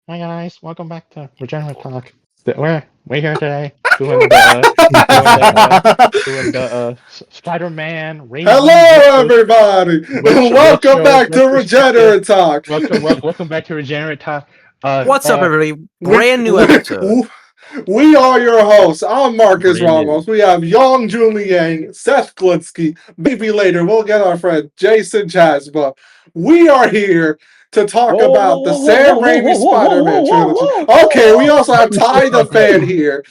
Hi guys, welcome back to Regenerate Talk. We're here today doing the Spider-Man Raimi Hello, everybody, and welcome back to retrospective. Regenerate Talk. Welcome back to Regenerate Talk. What's up, everybody? we, Brand new we, episode. we are your hosts. I'm Marcus Brand new. Ramos. We have Young Julie Yang, Seth Glitsky. Maybe later we'll get our friend Jason Chasba. We are here to talk about the Sam Raimi Spider-Man trilogy. Okay, we also have Ty the Fan here.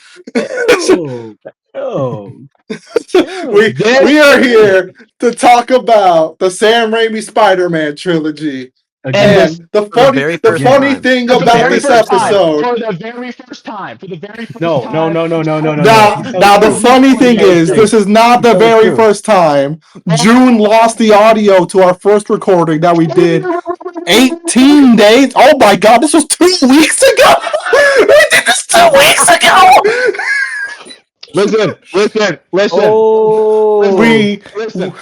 we are here to talk about the Sam Raimi Spider-Man trilogy. And And the For the very first funny time. thing for the about very this first time, episode. for the very first time, No. Now the funny thing is, this is not the very first time. June lost the audio to our first recording that we did 18 days. Oh my god, this was 2 weeks ago. We did this 2 weeks ago. Listen. Oh, Listen.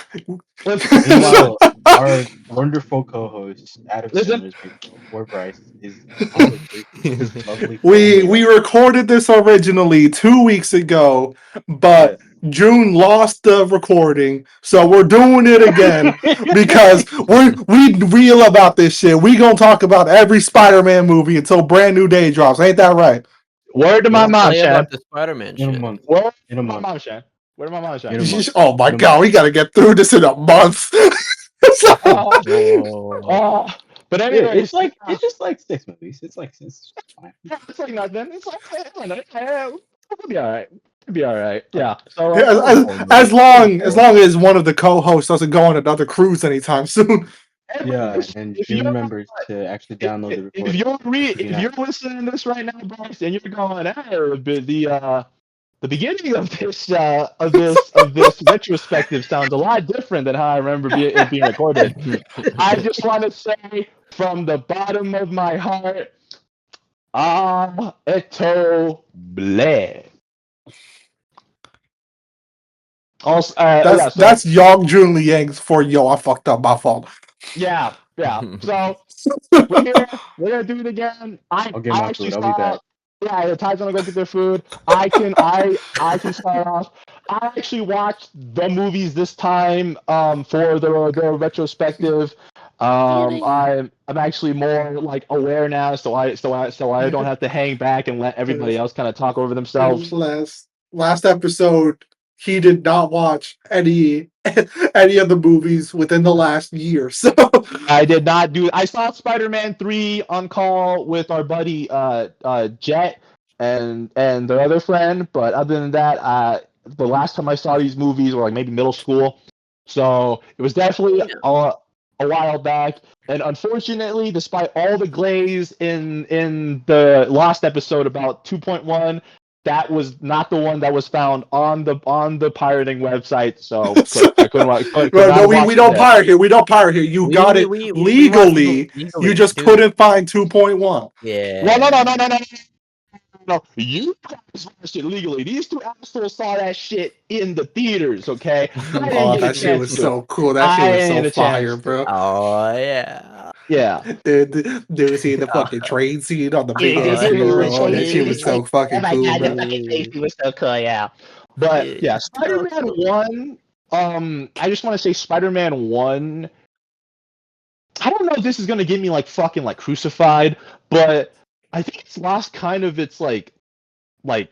meanwhile, our wonderful co-host Adam Listen. Simmers before Bryce is honestly his lovely. We recorded this originally 2 weeks ago, but June lost the recording, so we're doing it again because we real about this shit. We gonna talk about every Spider-Man movie until Brand New Day drops. Ain't that right? Word to We my don't mom, play Shan. about the Spider-Man in a shit. month. Word In a to my month. mom, Shan. Word to my mom, Shan. In a month. Oh my god, we gotta get through this in a month. Oh. But Yeah, anyways, it's just like 6 movies. It's fine. it's like nothing. It's like it'll be all right. It'll be all right. Yeah. So as long as one of the co-hosts doesn't go on another cruise anytime soon. Yeah, and if June you're remembers to actually download the recording. if you're listening to this right now, Bryce, and you're going, the beginning of this retrospective sounds a lot different than how I remember it being recorded. I just want to say from the bottom of my heart, eto bleh. Also, That's Young Jun Liang's for yo. I fucked up. My fault. yeah. So we're gonna do it again. I'll get my food. I'll be back. Yeah, the Ty's gonna go get their food. I can start off. I actually watched the movies this time for the retrospective. I'm actually more like aware now, so I don't have to hang back and let everybody else kind of talk over themselves. Last episode, he did not watch any of the movies within the last year. So I did not do. I saw Spider-Man 3 on call with our buddy Jet and their other friend, but other than that, the last time I saw these movies were like maybe middle school, so it was definitely a while back. And unfortunately, despite all the glaze in the last episode about 2.1, that was not the one that was found on the pirating website. So I couldn't. we don't pirate here. We don't pirate here. You got it we legally. You just couldn't find 2.1. Yeah. No. You guys watched it legally. These two assholes saw that shit in the theaters. Okay. Oh, that shit was so cool. That shit was so fire, bro. Oh yeah. Yeah. Dude, see the fucking train scene on the big screen, bro. That shit was so fucking cool, God, bro. the fucking safety was so cool, yeah. But yeah, Spider-Man 1, I just want to say Spider-Man 1, I don't know if this is gonna get me like fucking like crucified, but I think it's lost kind of its like I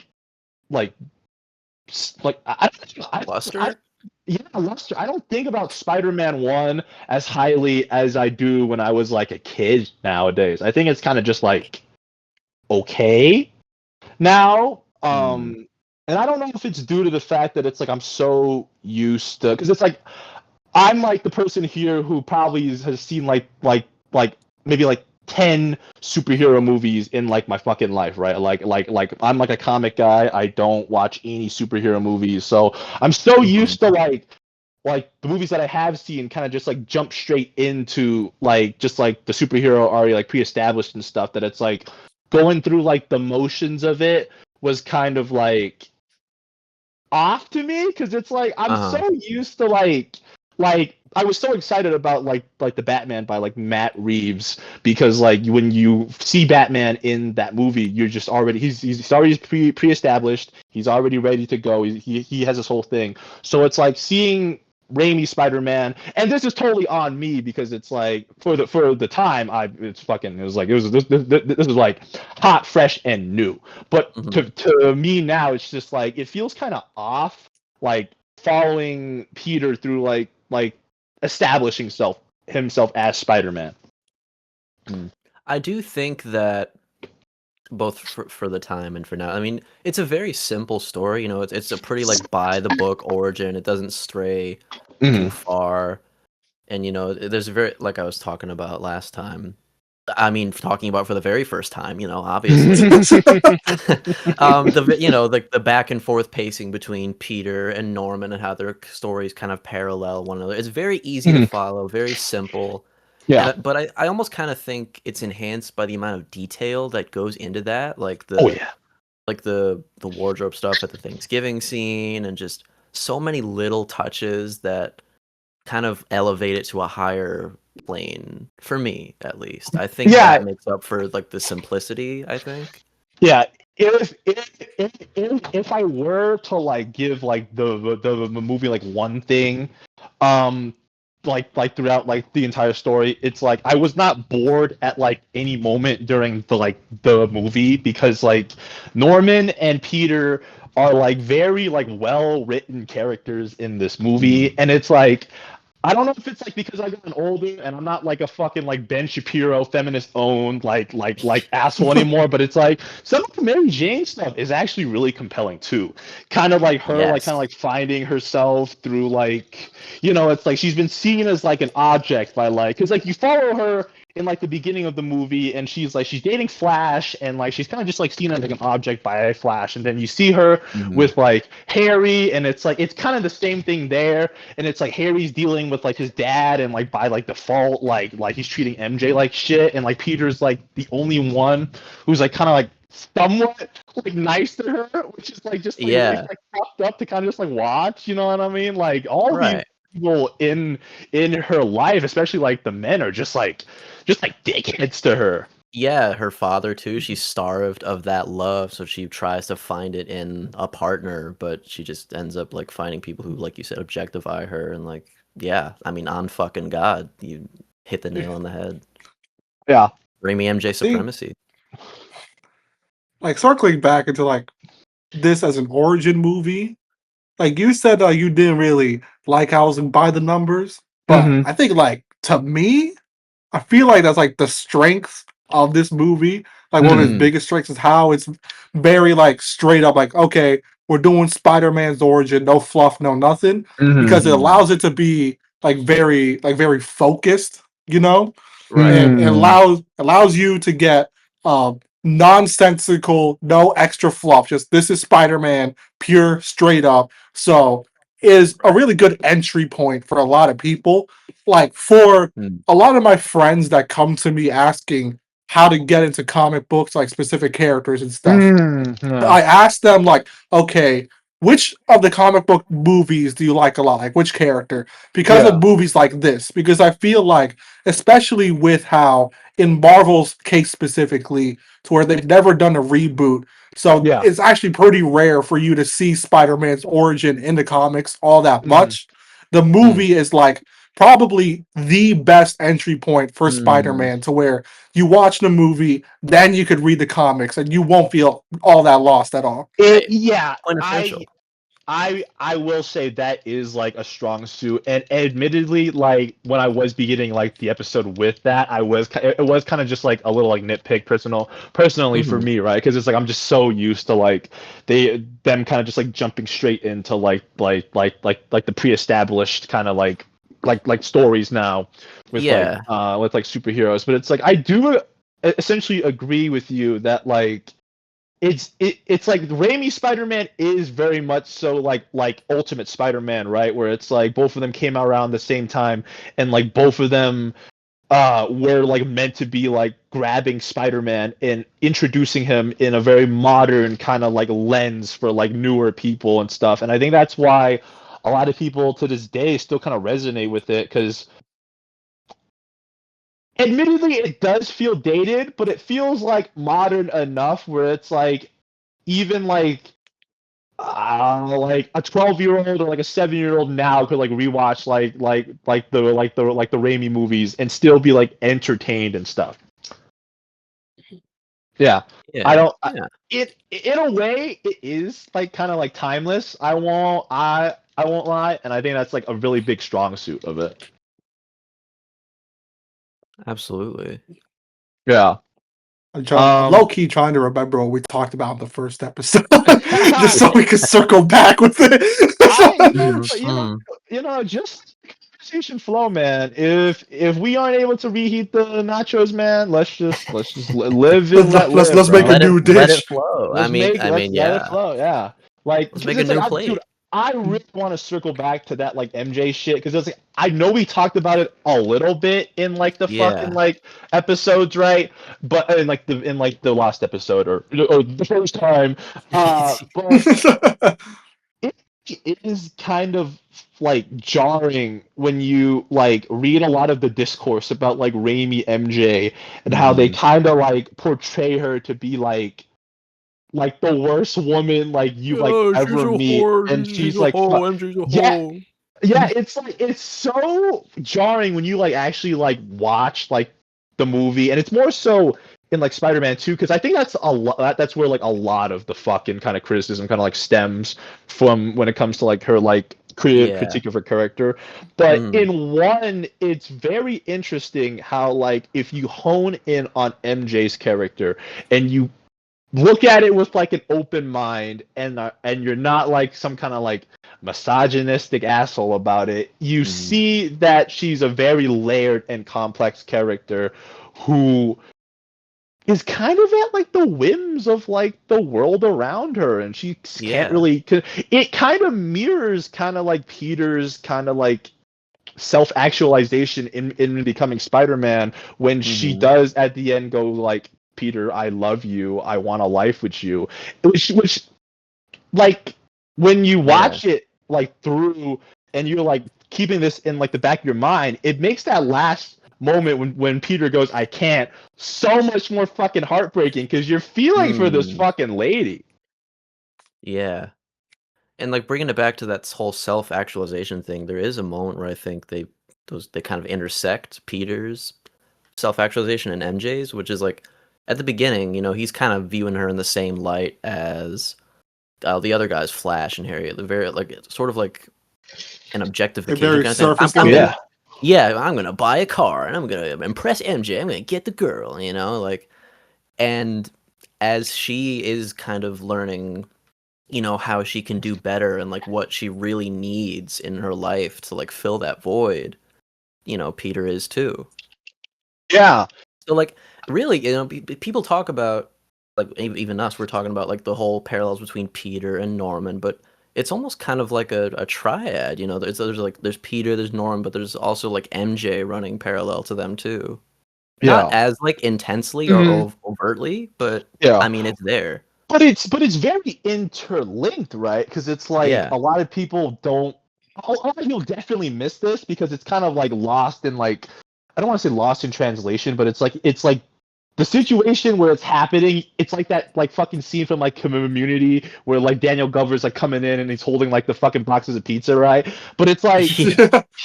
Luster? luster. I don't think about Spider-Man 1 as highly as I do when I was like a kid nowadays. I think it's kind of just like okay now. And I don't know if it's due to the fact that it's like I'm so used to, because it's like I'm like the person here who probably has seen like maybe like 10 superhero movies in like my fucking life, right? Like I'm like a comic guy. I don't watch any superhero movies, so I'm so used to like the movies that I have seen kind of just like jump straight into like just like the superhero already like pre-established and stuff, that it's like going through like the motions of it was kind of like off to me, because it's like I'm so used to like I was so excited about like the Batman by like Matt Reeves, because like when you see Batman in that movie, you're just already he's already pre-established. He's already ready to go. He has this whole thing. So it's like seeing Raimi Spider-Man, and this is totally on me because it's like for the time it was this is like hot, fresh, and new. But to me now, it's just like it feels kind of off, like following Peter through like establishing himself as Spider-Man. I do think that both for the time and for now, I mean, it's a very simple story. You know, it's a pretty like by the book origin. It doesn't stray too far, and you know, there's a very like I was talking about last time. I mean, talking about for the very first time, you know, obviously. You know, like the back and forth pacing between Peter and Norman and how their stories kind of parallel one another. It's very easy to follow, very simple. Yeah. But I almost kind of think it's enhanced by the amount of detail that goes into that, like the wardrobe stuff at the Thanksgiving scene, and just so many little touches that kind of elevate it to a higher plane for me, at least. I think that makes up for like the simplicity, I think. Yeah, if I were to like give like the movie like one thing, like throughout like the entire story, it's like I was not bored at like any moment during the movie, because like Norman and Peter are like very like well written characters in this movie, and it's like I don't know if it's like because I've gotten older and I'm not like a fucking like Ben Shapiro feminist owned like asshole anymore, but it's like some of the Mary Jane stuff is actually really compelling too. Kind of like her like kind of like finding herself through like, you know, it's like she's been seen as like an object by like, because like you follow her in like the beginning of the movie and she's dating Flash, and like she's kind of just like seen as like an object by Flash, and then you see her with like Harry, and it's like it's kind of the same thing there, and it's like Harry's dealing with like his dad, and like by like default like he's treating MJ like shit, and like Peter's like the only one who's like kind of like somewhat like nice to her, which is like just like, it's, like fucked up to kind of just like watch, you know what I mean? Like all these people in her life, especially like the men, are just like dickheads to her. Yeah, her father too. She's starved of that love, so she tries to find it in a partner, but she just ends up like finding people who, like you said, objectify her, and like, yeah, I mean, on fucking God, you hit the nail on the head. Yeah, Raimi MJ supremacy. Like circling back into like this as an origin movie, like you said, you didn't really like how it was by the numbers, but I think like to me, I feel like that's like the strength of this movie. Like one of its biggest strengths is how it's very like straight up, like, okay, we're doing Spider-Man's origin, no fluff, no nothing, because it allows it to be like very focused, you know, and it allows you to get nonsensical, no extra fluff. Just this is Spider-Man, pure, straight up. So is a really good entry point for a lot of people. Like for a lot of my friends that come to me asking how to get into comic books, like specific characters and stuff, I ask them like, okay, which of the comic book movies do you like a lot? Like which character? Because of movies like this. Because I feel like, especially with how in Marvel's case specifically, to where they've never done a reboot. So it's actually pretty rare for you to see Spider-Man's origin in the comics all that much. The movie is like probably the best entry point for Spider-Man, to where you watch the movie, then you could read the comics, and you won't feel all that lost at all. I will say that is like a strong suit, and admittedly, like when I was beginning like the episode with that, it was kind of just like a little like nitpick personally for me, right? Because it's like I'm just so used to like them kind of just like jumping straight into like the pre-established kind of like stories now with like superheroes, but it's like I do essentially agree with you that like it's like Raimi Spider-Man is very much so like Ultimate Spider-Man, right? Where it's like both of them came out around the same time, and like both of them were like meant to be like grabbing Spider-Man and introducing him in a very modern kind of like lens for like newer people and stuff. And I think that's why a lot of people to this day still kind of resonate with it because admittedly it does feel dated, but it feels like modern enough where it's like even like a 12-year-old or like a 7-year-old now could like rewatch the Raimi movies and still be like entertained and stuff. Yeah. I Yeah. don't Yeah. it in a way it is like kind of like timeless. I won't lie, and I think that's like a really big strong suit of it. Absolutely. Yeah. Low key trying to remember what we talked about in the first episode, just so we could circle back with it. Just conversation flow, man. If we aren't able to reheat the nachos, man, let's just live and let live. Let's make bro. a new Let dish. it flow. Let's let it yeah. flow. Yeah, like Let's 'cause make a it's like, new plate. dude, I really want to circle back to that like MJ shit because it's like I know we talked about it a little bit in like the fucking Yeah. like episodes, right? But in like the last episode or the first time, but it is kind of like jarring when you like read a lot of the discourse about like Raimi MJ and how they kind of like portray her to be like the worst woman like you like ever meet, and she's like MJ's a yeah hoe. yeah, it's like it's so jarring when you like actually like watch like the movie, and it's more so in like Spider-Man 2 because I think that's a lot. That's where like a lot of the fucking kind of criticism kind of like stems from when it comes to like her like Yeah. critique of her character. But Mhm. in one, it's very interesting how like if you hone in on MJ's character and you look at it with like an open mind and you're not like some kind of like misogynistic asshole about it, you see that she's a very layered and complex character who is kind of at like the whims of like the world around her, and she can't really it kind of mirrors kind of like Peter's kind of like self-actualization in becoming Spider-Man when she does at the end go like, Peter, I love you, I want a life with you, which like when you watch it like through and you're like keeping this in like the back of your mind, it makes that last moment when Peter goes I can't so much more fucking heartbreaking because you're feeling for this fucking lady. Yeah. And like bringing it back to that whole self-actualization thing, there is a moment where I think they kind of intersect, Peter's self-actualization and MJ's, which is like at the beginning, he's kind of viewing her in the same light as the other guys, Flash and Harry. The very like it's sort of like an objectification very kind of thing. surface I'm level. I'm gonna buy a car and I'm gonna impress MJ. I'm gonna get the girl, like, and as she is kind of learning, how she can do better and like what she really needs in her life to like fill that void, Peter is too. Yeah. So like really, people talk about like even us, we're talking about like the whole parallels between Peter and Norman, but it's almost kind of like a triad, there's Peter, there's Norman, but there's also like MJ running parallel to them too. Not as like intensely or overtly, but I mean it's there. But it's very interlinked, right? Because it's like a lot of people don't. A lot of people definitely miss this because it's kind of like lost in like I don't want to say lost in translation, but it's like the situation where it's happening. It's like that like fucking scene from like Community where like Daniel Glover's like coming in and he's holding like the fucking boxes of pizza, right? But it's like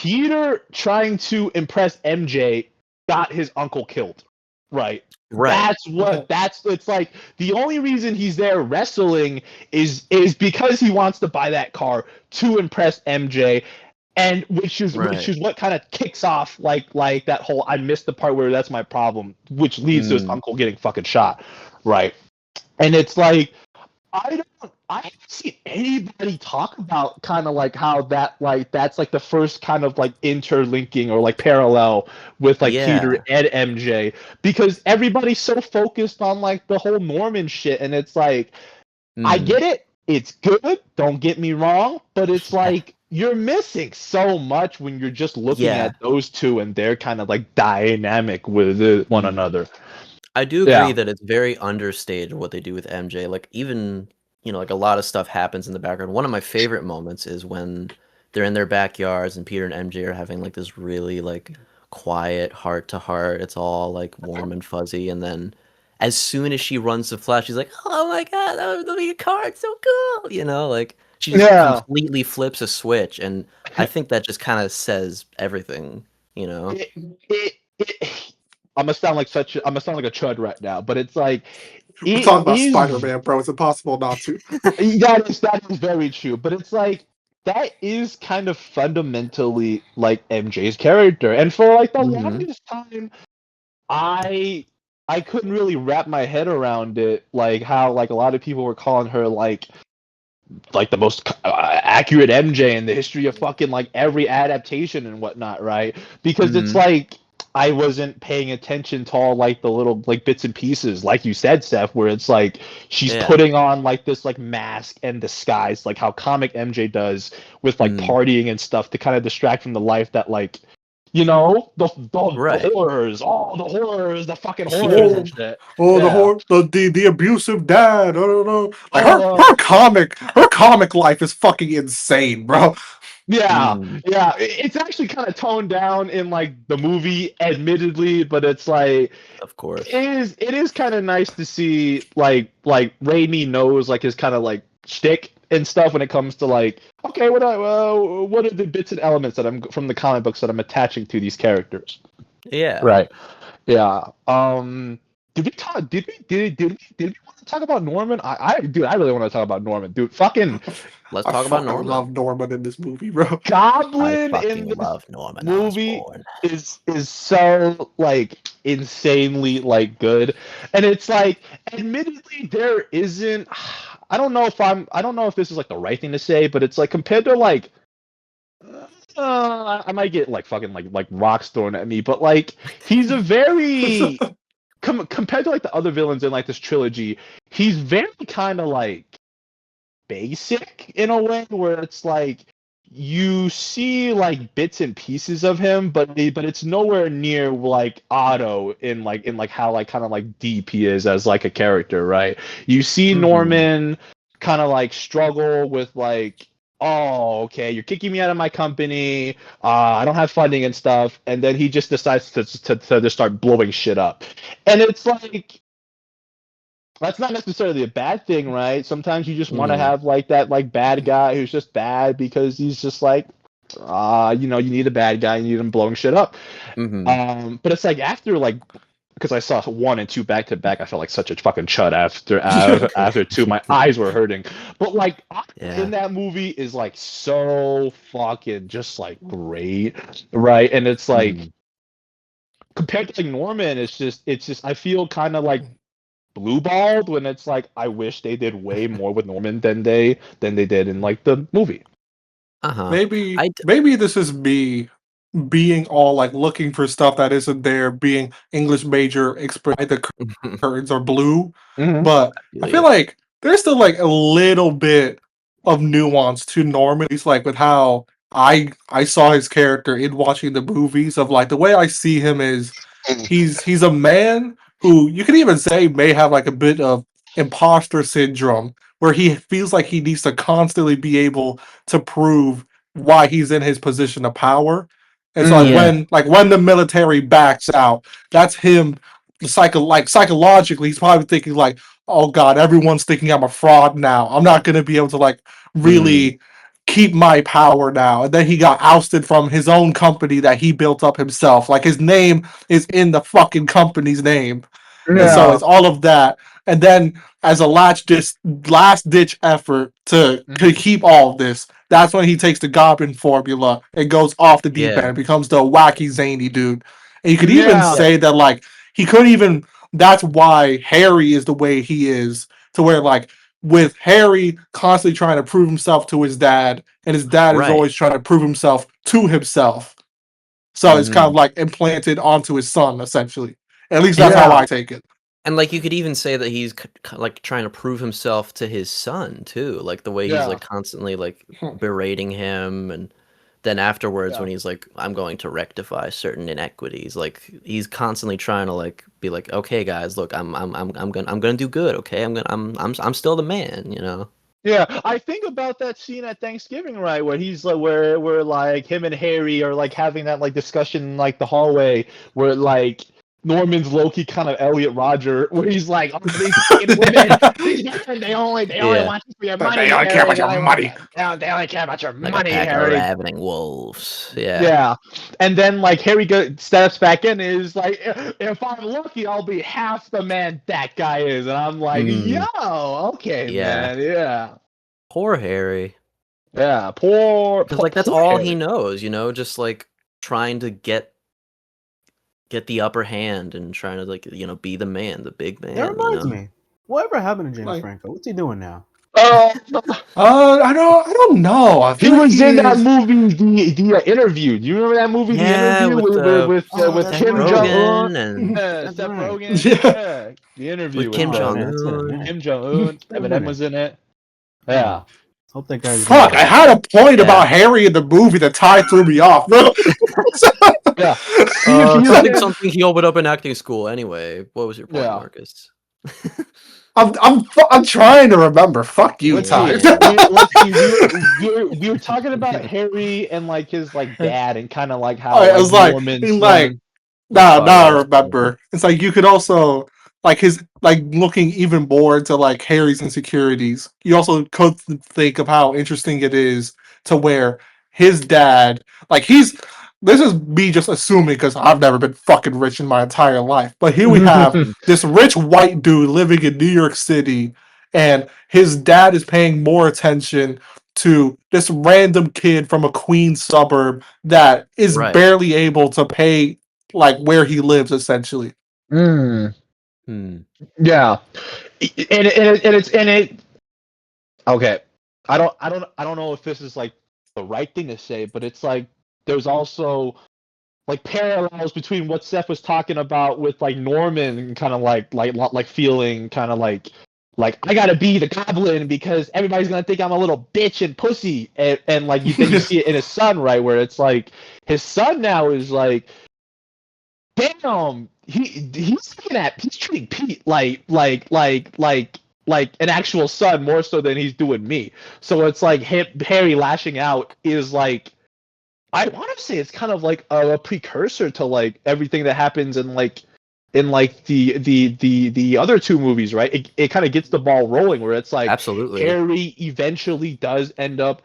Peter trying to impress MJ got his uncle killed, right? Right. It's like the only reason he's there wrestling is because he wants to buy that car to impress MJ, and which is what kind of kicks off like that whole I missed the part where that's my problem, which leads to his uncle getting fucking shot, right? And it's like I haven't seen anybody talk about kind of like how that like that's like the first kind of like interlinking or like parallel with like Peter and MJ, because everybody's so focused on like the whole Norman shit, and it's like I get it, it's good, don't get me wrong, but it's like you're missing so much when you're just looking at those two and they're kind of like dynamic with one another. I do agree that it's very understated what they do with MJ. Like even, like a lot of stuff happens in the background. One of my favorite moments is when they're in their backyards, and Peter and MJ are having like this really like quiet heart to heart. It's all like warm and fuzzy, and then as soon as she runs to Flash, she's like, "Oh my god, that was a card, so cool!" You know, like she just Yeah. completely flips a switch, and I think that just kind of says everything. You know, I'm gonna sound like I'm gonna sound like a chud right now, but it's like We're it talking about is Spider-Man, bro. It's impossible not to. that is very true, but it's like that is kind of fundamentally like MJ's character, and for like the Mhm. longest time, I I couldn't really wrap my head around it, like how like a lot of people were calling her like the most accurate MJ in the history of fucking like every adaptation and whatnot, right? Because it's Mhm. like I wasn't paying attention to all like the little like bits and pieces, like you said, Seth, where it's like she's Yeah. putting on like this like mask and disguise, like how comic MJ does with like Mm. partying and stuff to kind of distract from the life that like you know Right. the horrors, the fucking horrors Oh, and shit. oh, Yeah. the abusive dad. I don't know. Like Oh, her comic life is fucking insane, bro. yeah, Mm. yeah. It's actually kind of toned down in like the movie, admittedly, but it's like Of course. it is kind of nice to see like Raimi knows like his kind of like shtick and stuff when it comes to like okay, what are the bits and elements that I'm from the comic books that I'm attaching to these characters? Yeah. Right. Yeah. Did we talk? Did we want to talk about Norman? Dude, I really want to talk about Norman, dude. Fucking Let's I talk about fucking Norman. love Norman in this movie, bro. I Goblin in fucking this love Norman movie Osborn. is so like insanely like good, and it's like admittedly there isn't. I don't know if this is like the right thing to say, but it's like compared to like I might get like fucking like rocks thrown at me, but like he's a very compared to like the other villains in like this trilogy, he's very kind of like basic in a way where it's like you see like bits and pieces of him, but it's nowhere near like Otto in like how like kind of like deep he is as like a character, right? You see Mhm. Norman kind of like struggle with like, oh, okay, you're kicking me out of my company. I don't have funding and stuff, and then he just decides to just start blowing shit up, and it's like that's not necessarily a bad thing, right? Sometimes you just want to Mhm. have like that like bad guy who's just bad because he's just like you need a bad guy, you need him blowing shit up. Mhm. But it's like after like because I saw 1 and 2 back to back, I felt like such a fucking chud after after 2. My eyes were hurting. But like Yeah. in that movie is like so fucking just like great, right? And it's like Mhm. compared to like Norman, it's just I feel kind of like blue balled when it's like I wish they did way more with Norman than they did in like the movie. Uh-huh. Maybe I maybe this is me being all like looking for stuff that isn't there, being English major, expert the curtains are blue, Mm-hmm. but I feel feel you. like there's still like a little bit of nuance to Norman. He's like with how I saw his character in watching the movies of like the way I see him is he's a man who you could even say may have like a bit of imposter syndrome where he feels like he needs to constantly be able to prove why he's in his position of power. And so Yeah. like when the military backs out, that's him psychologically, he's probably thinking like, "Oh God, everyone's thinking I'm a fraud now. I'm not going to be able to like Mm. really keep my power now." And then he got ousted from his own company that he built up himself. Like his name is in the fucking company's name, and so Yeah. it's all of that. And then as a last ditch effort to Mhm. keep all of this, that's when he takes the Goblin formula and goes off the deep end Yeah. and becomes the wacky zany dude. And you could even Yeah. Yeah. say that like he couldn't even. That's why Harry is the way he is. To where like with Harry constantly trying to prove himself to his dad, and his dad is Right. always trying to prove himself to himself. So it's kind of Mhm. like implanted onto his son, essentially. At least that's how Yeah. I take it. And like you could even say that he's like trying to prove himself to his son too, like the way he's Yeah. like constantly like Hmm. berating him, and then afterwards Yeah. when he's like, I'm going to rectify certain inequities, like he's constantly trying to like be like, okay guys, look, I'm gonna do good, okay, I'm still the man, you know. Yeah, I think about that scene at Thanksgiving, right, where he's like, where like him and Harry are like having that like discussion in like the hallway, where like Norman's Loki kind of Elliot Roger, where he's like, oh, these fucking women, these women, they only Yeah. want you for your But money, they only care Harry. about your money. They only care about your Like a money, pack of Harry. ravening wolves. Yeah. Yeah, and then like Harry steps back in and is like, if I'm lucky, I'll be half the man that guy is, and I'm like, yo, okay, Yeah. man, yeah. Poor Harry. Yeah, poor. Because like that's poor all Harry. he knows, just like trying to get the upper hand and trying to like be the man, the big man. That reminds me. Whatever happened to James Like- Franco? What's he doing now? I don't know. I He feel like was in that is- movie, the Interview. Do you remember that movie, Yeah, The Interview, with, with that's Kim right. Jong Rogan Un? and That's Seth right. Rogen. Yeah. Yeah, The Interview with Kim Oh, Jong man, it's been a Un. minute. Kim Jong Un. been a Eminem minute. was in it. Yeah. Hope that guy's Fuck, doing I well. had a point Yeah. about Harry in the movie that Ty threw me off, bro. Yeah. Something he opened up in acting school. Anyway, what was your point, Yeah. Marcus? I'm trying to remember. Fuck you, Let's Ty. see. Let's see. We were talking about Harry and like his like dad and kind of like how I was like, Norman's like, His now I father. remember. It's like you could also like his like looking even more into like Harry's insecurities. You also could think of how interesting it is to where his dad, like he's. This is me just assuming because I've never been fucking rich in my entire life. But here we have this rich white dude living in New York City, and his dad is paying more attention to this random kid from a Queens suburb that is Right. barely able to pay like where he lives essentially. Mm. Hmm. Yeah, and it. Okay, I don't know if this is like the right thing to say, but it's like there's also like parallels between what Seth was talking about with like Norman, kind of like feeling kind of like I gotta be the Goblin because everybody's gonna think I'm a little bitch and pussy, and like then you see it in his son, right, where it's like his son now is like, damn, he's treating Pete like an actual son more so than he's doing me. So it's like Harry lashing out is like, I want to say it's kind of like a precursor to like everything that happens in the other two movies, right? It kind of gets the ball rolling where it's like Absolutely. Harry eventually does end up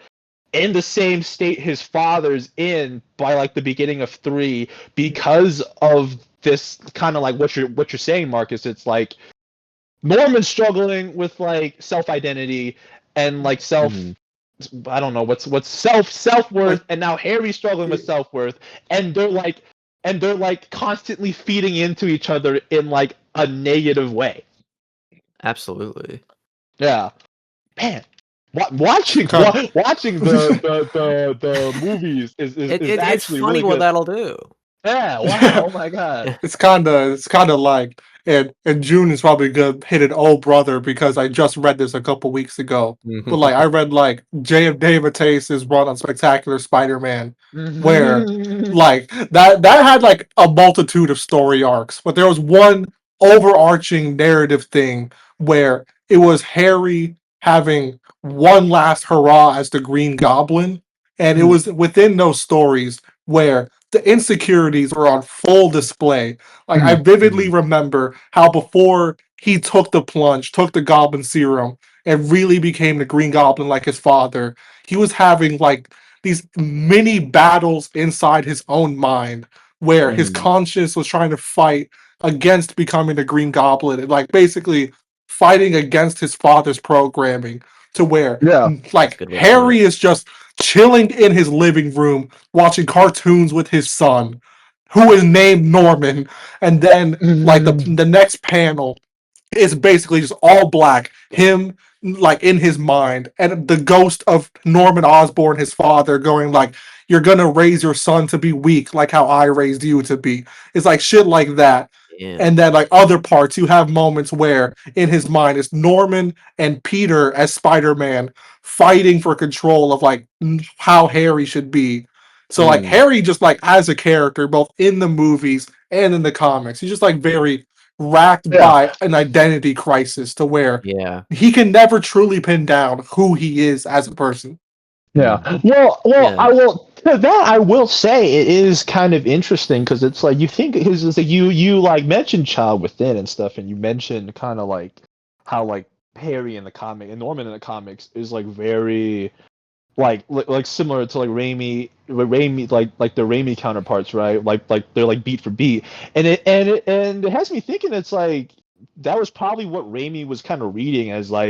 in the same state his father's in by like the beginning of 3 because of this kind of like what you're saying, Marcus. It's like Norman's struggling with like self-identity and like self I don't know what's self-worth, and now Harry's struggling with self-worth, and they're like constantly feeding into each other in like a negative way. Absolutely. Yeah, man. Watching the movies is It's actually funny really what good. that'll do. Yeah, wow, oh my god. It's kind of like and June is probably gonna hit an old brother because I just read this a couple weeks ago. But like I read like J.F. Davis' run on Spectacular Spider-Man, where like that had like a multitude of story arcs, but there was one overarching narrative thing where it was Harry having one last hurrah as the Green Goblin, and it was within those stories where the insecurities were on full display. Like I vividly remember how before he took the plunge, took the Goblin Serum, and really became the Green Goblin like his father, he was having like these mini battles inside his own mind where his conscience was trying to fight against becoming the Green Goblin and like basically fighting against his father's programming to where Yeah. like good way to put Harry is just chilling in his living room watching cartoons with his son who is named Norman, and then like the next panel is basically just all black, him like in his mind, and the ghost of Norman Osborn, his father, going like, "You're gonna raise your son to be weak, like how I raised you to be." It's like shit like that. Yeah. And then like other parts, you have moments where in his mind it's Norman and Peter as Spider-Man fighting for control of like how Harry should be. So like Harry just like as a character, both in the movies and in the comics, he's just like very racked by an identity crisis to where Yeah. he can never truly pin down who he is as a person. Yeah. Well, Yeah. I will say it is kind of interesting because it's like you think because it's like you like mentioned Child Within and stuff, and you mentioned kind of like how like Harry in the comic and Norman in the comics is like very like similar to like Raimi like the Raimi counterparts, right? Like they're like beat for beat, and it has me thinking it's like that was probably what Raimi was kind of reading as like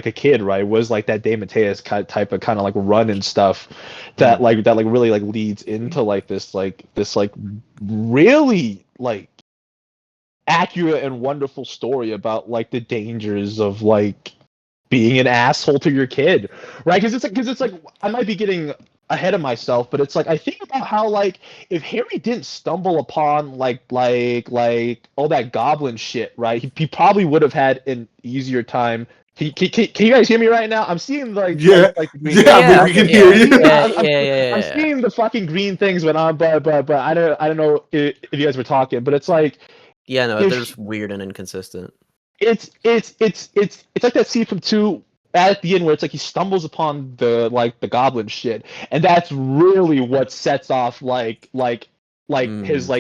a kid, right? Was like that DeMatteis type of kind of like run and stuff that that really like leads into like this really like accurate and wonderful story about like the dangers of like being an asshole to your kid, right? Because it's like I might be getting ahead of myself, but it's like I think about how like if Harry didn't stumble upon like all that goblin shit, right? He probably would have had an easier time. Can you guys hear me right now? I'm seeing like Yeah, the green. we can hear you. I'm seeing the fucking green things when I'm, but I don't know if you guys were talking, but it's like Yeah, no, if they're just weird and inconsistent. it's like that scene from 2 at the end where it's like he stumbles upon the goblin shit, and that's really what sets off his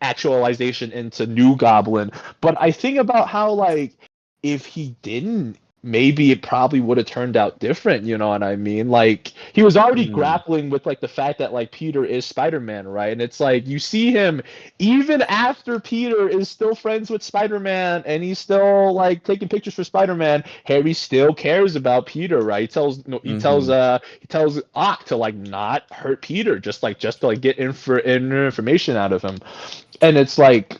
actualization into New Goblin. But I think about how like if he didn't, maybe it probably would have turned out different, you know what I mean? Like he was already grappling with like the fact that like Peter is Spider-Man, right? And it's like you see him even after Peter is still friends with Spider-Man and he's still like taking pictures for Spider-Man, Harry still cares about Peter, right? He tells Ock to like not hurt Peter, just to like get information out of him. And it's like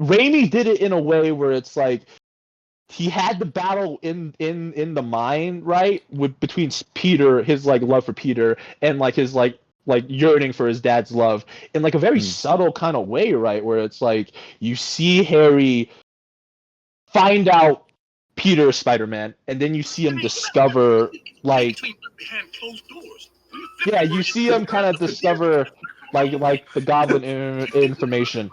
Raimi did it in a way where it's like he had the battle in the mind, right, with between Peter, his like love for Peter, and like his like yearning for his dad's love in like a very subtle kind of way, right, where it's like you see Harry find out Peter is Spider-Man, and then you see him discover like you see him kind of discover like the goblin information.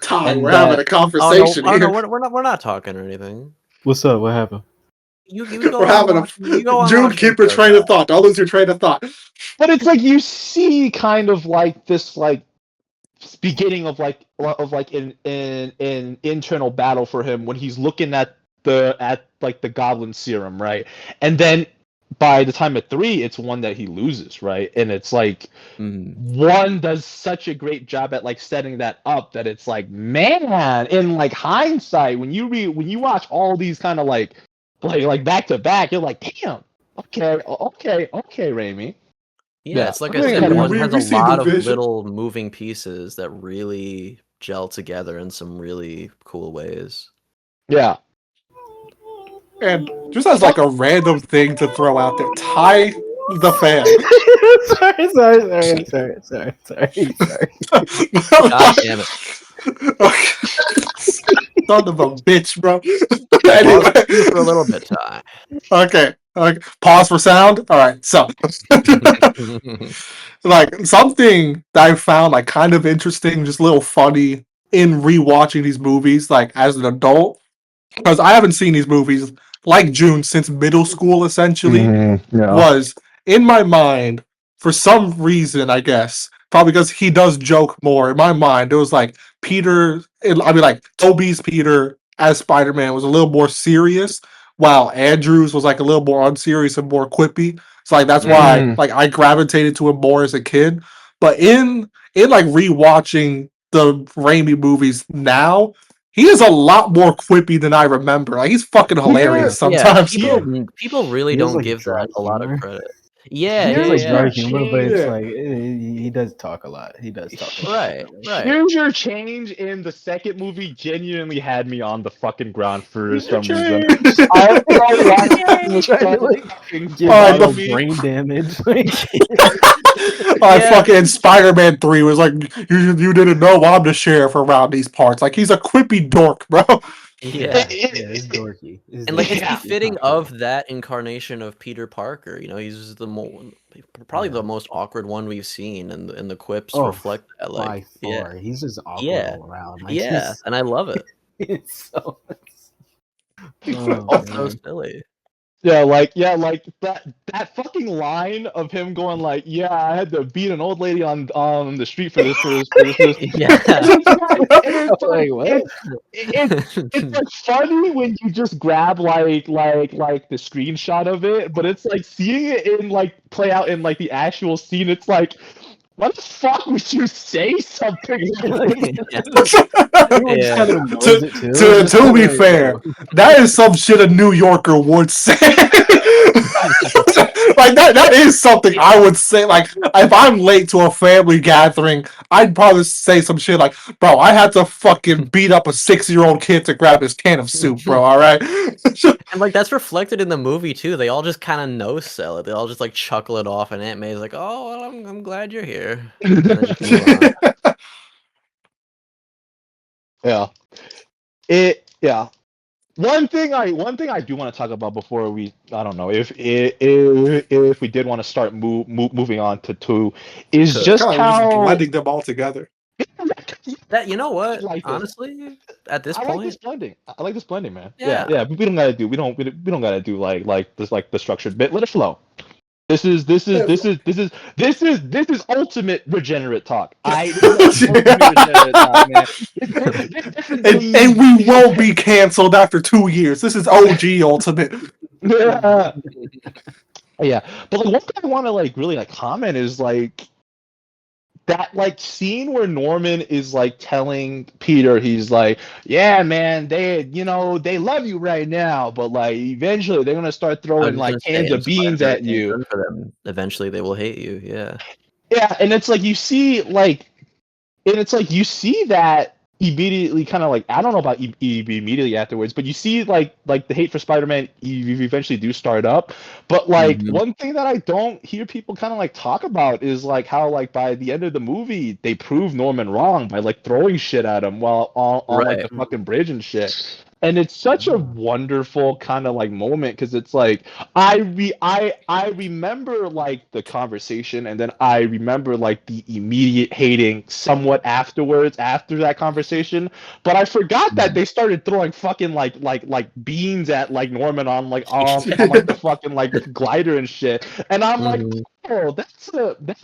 Ty, And we're having a conversation oh, here. no, we're not talking or anything. What's up? What happened? You go We're having you go on June, watching keep your the train of thought. Don't lose your train of thought. But it's like you see kind of like this like beginning of an internal battle for him when he's looking at the goblin serum, right? And then by the time of 3, it's one that he loses, right? And it's like one does such a great job at like setting that up that it's like, man, in like hindsight, when you watch all these kind of like back to back, you're like, damn, okay, Raimi. Yeah, it's like I I think said, we- one we- has we a see the lot of vision. little moving pieces that really gel together in some really cool ways. Yeah. And just as like a random thing to throw out there, Ty the fan. sorry. God damn it. Son of a bitch, bro. Pause Anyway. for a little bit, Ty. Okay. Pause for sound. All right. So, like something that I found like kind of interesting, just a little funny in rewatching these movies, like as an adult, because I haven't seen these movies like June since middle school. Essentially, was in my mind for some reason, I guess, probably because he does joke more. In my mind, it was like Toby's Peter as Spider-Man was a little more serious, while Andrew's was like a little more unserious and more quippy. So like that's why like I gravitated to him more as a kid. But in like rewatching the Raimi movies now, he is a lot more quippy than I remember. Like he's fucking hilarious sometimes. People really He has, don't like, give dry that a lot of humor. credit. Yeah, He has Here's like dry your humor, but it's change. like he does talk a lot. He does talk a lot. Right. Here's your change in the second movie genuinely had me on the fucking ground for Here's your some reason. change. I was watching this Trying to, fucking Give Oh, Otto the- brain damage. Like, Fucking Spider-Man 3 was like, you didn't know I'm the sheriff around these parts. Like he's a quippy dork, bro. Yeah. It's dorky. And like it's Yeah. befitting of that incarnation of Peter Parker. You know, he's probably the most awkward one we've seen, and the quips reflect that. Like, by far, he's just awkward yeah, all around. Like, yeah, and I love it. it's so. It's so silly. Yeah, like that fucking line of him going like, "Yeah, I had to beat an old lady on the street for this." Yeah. It's like, Like, what? it's like funny when you just grab like the screenshot of it, but it's like seeing it in like play out in like the actual scene. It's like, why the fuck would you say something like Yeah. Kind of knows it too. To be fair, that is some shit a New Yorker would say. Like that is something I would say. Like if I'm late to a family gathering, I'd probably say some shit like, "Bro, I had to fucking beat up a 6-year-old kid to grab his can of soup, bro." All right. And like that's reflected in the movie too. They all just kind of no sell it. They all just like chuckle it off, and Aunt May's like, "Oh, well, I'm glad you're here." And then just move on. Yeah. Yeah. One thing I do want to talk about before we, I don't know if we did want to start moving on to 2 is just Kinda how just blending them all together. That, you know what? Like this. Honestly, at this I point, like this blending. I like this blending, man. Yeah. Yeah. We don't gotta do we don't gotta do like this like the structured bit. Let it flow. This is ultimate regenerate talk. This is ultimate regenerate talk, man. And we won't be canceled after 2 years. This is OG Ultimate. Yeah. Yeah, but like one thing I want to like really like comment is like that like scene where Norman is like telling Peter, he's like, "Yeah, man, they they love you right now, but like eventually they're gonna start I was throwing just like gonna say, cans in of beans Spider-Man, at you." good for them. Eventually, they will hate you. Yeah. Yeah, and it's like you see like, and it's like you see that immediately, kind of like I don't know about immediately afterwards, but you see like the hate for Spider-Man eventually do start up. But like one thing that I don't hear people kind of like talk about is like how like by the end of the movie they prove Norman wrong by like throwing shit at him while on like Right. the fucking bridge and shit. And it's such a wonderful kind of like moment because it's like I remember like the conversation, and then I remember like the immediate hating somewhat afterwards after that conversation. But I forgot that they started throwing fucking like beans at like Norman on like like the fucking like glider and shit. And I'm like, oh, that's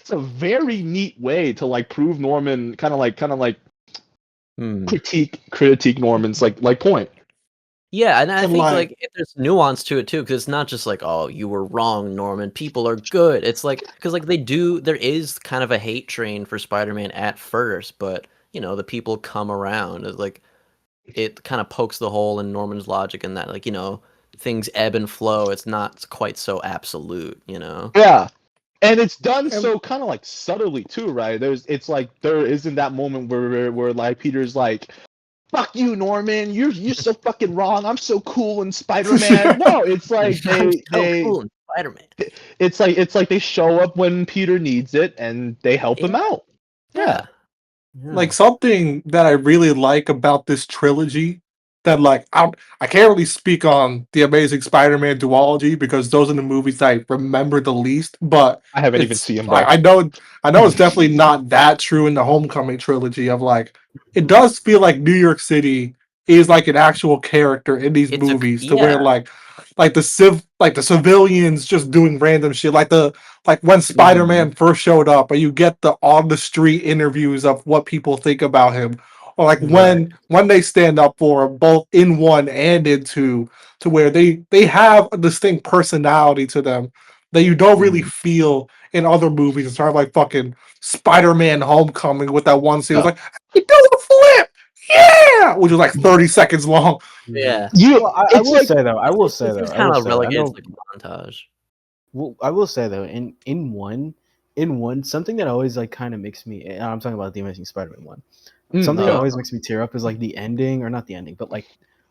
a very neat way to like prove Norman kind of like critique Norman's like point. Yeah, and I And, think like- like there's nuance to it too, because it's not just like, oh, you were wrong, Norman. People are good. It's like because like there is kind of a hate train for Spider-Man at first, but the people come around. It's like it kind of pokes the hole in Norman's logic, and that like things ebb and flow. It's not quite so absolute. Yeah. And it's done so kind of like subtly too, right? It's like there isn't that moment where like Peter's like, "Fuck you, Norman! You're so fucking wrong. I'm so cool in Spider-Man." No, it's like they cool in Spider-Man. It's like they show up when Peter needs it and they help him out. Yeah. Like something that I really like about this trilogy that like I can't really speak on the Amazing Spider-Man duology because those are the movies I remember the least, but I haven't even seen them. I know it's definitely not that true in the Homecoming trilogy of like it does feel like New York City is like an actual character in these movies to where like the civilians just doing random shit like when Spider-Man first showed up and you get the on the street interviews of what people think about him or like when they stand up for him both in 1 and in 2 to where they have a distinct personality to them that you don't really feel in other movies. It's sort of like fucking Spider-Man Homecoming with that one scene. It was like, "He does a flip! Yeah!" Which was like 30 seconds long. Yeah. Well, I will say though, It's kind of relegated to like a montage. Well, I will say though, in one, something that always like kind of makes me, and I'm talking about the Amazing Spider-Man one. Something that always makes me tear up is like the ending, or not the ending, but like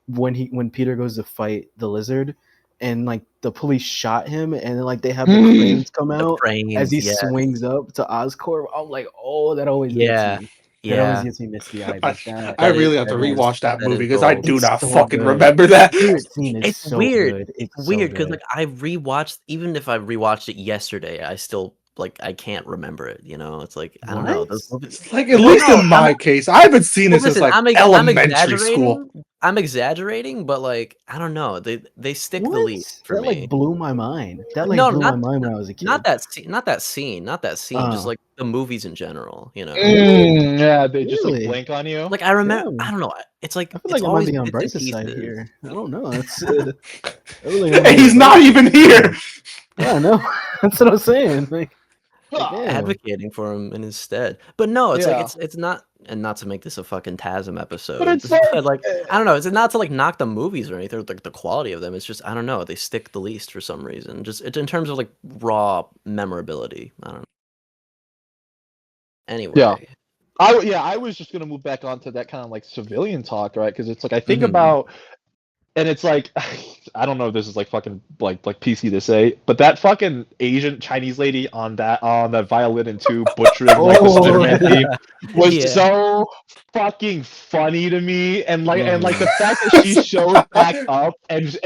when Peter goes to fight the Lizard, and like the police shot him, and then like they have the cranes come out as he swings up to Oscorp. I'm like, oh, that always gets me. It always Yeah, gets me misty-eyed. Like that. I that is really have to that is rewatch that that movie is because I gold. do It's not so fucking good. remember that. The spirit scene is It's so weird. good. It's It's so weird because good. like I rewatched, even if I rewatched it yesterday, I still like I can't remember it. You know, it's like I don't know. What? Those movies. It's like, at Well, least no, in my case, I haven't seen well, it since listen, like I'm elementary school. exaggerating. I'm exaggerating, but like I don't know. They stick the What? lead for That like me. blew my mind. That like No, blew my mind when I was a not kid. that scene, not that scene. Just Oh, like the movies in general. You know, really? Yeah, they just like Really? blink on you. like I remember. I Damn. don't know. It's like I feel it's like I might always be on bits and Bryce's side pieces. here. I don't know. It's I feel like I might And be he's on not Bryce's even side. here. Yeah, I know. That's what I'm saying. Like Ah, damn. Advocating for him in his stead. But no, it's like Yeah, it's not, and not to make this a fucking TASM but episode, it's like but like I don't know, it's not to like knock the movies or anything, or like the quality of them. It's just I don't know, they stick the least for some reason. Just it's in terms of like raw memorability. I don't know. yeah. Anyway. I was just gonna move back onto that kind of like civilian talk, right? Because it's like I think Hmm. about, and it's like I don't know if this is like fucking like PC to say, but that fucking Asian Chinese lady on that violin and two butchering like the Oh Spider-Man yeah. theme was Yeah. so fucking funny to me, and like the Mhm. fact that she showed back up and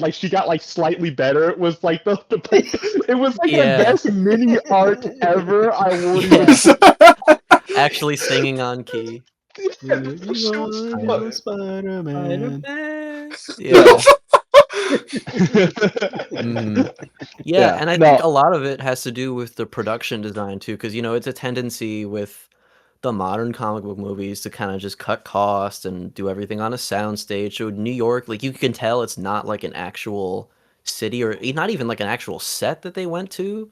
like she got like slightly better was like it was like the Yeah. best mini arc ever. I won't even. Yeah. Actually singing on key. It was so You're funny. Spider-Man. Spider-Man. Yeah. Yeah. Mhm. Yeah, Yeah. and I think No. a lot of it has to do with the production design too, because you know it's a tendency with the modern comic book movies to kind of just cut cost and do everything on a soundstage. So New York, like you can tell, it's not like an actual city or not even like an actual set that they went to.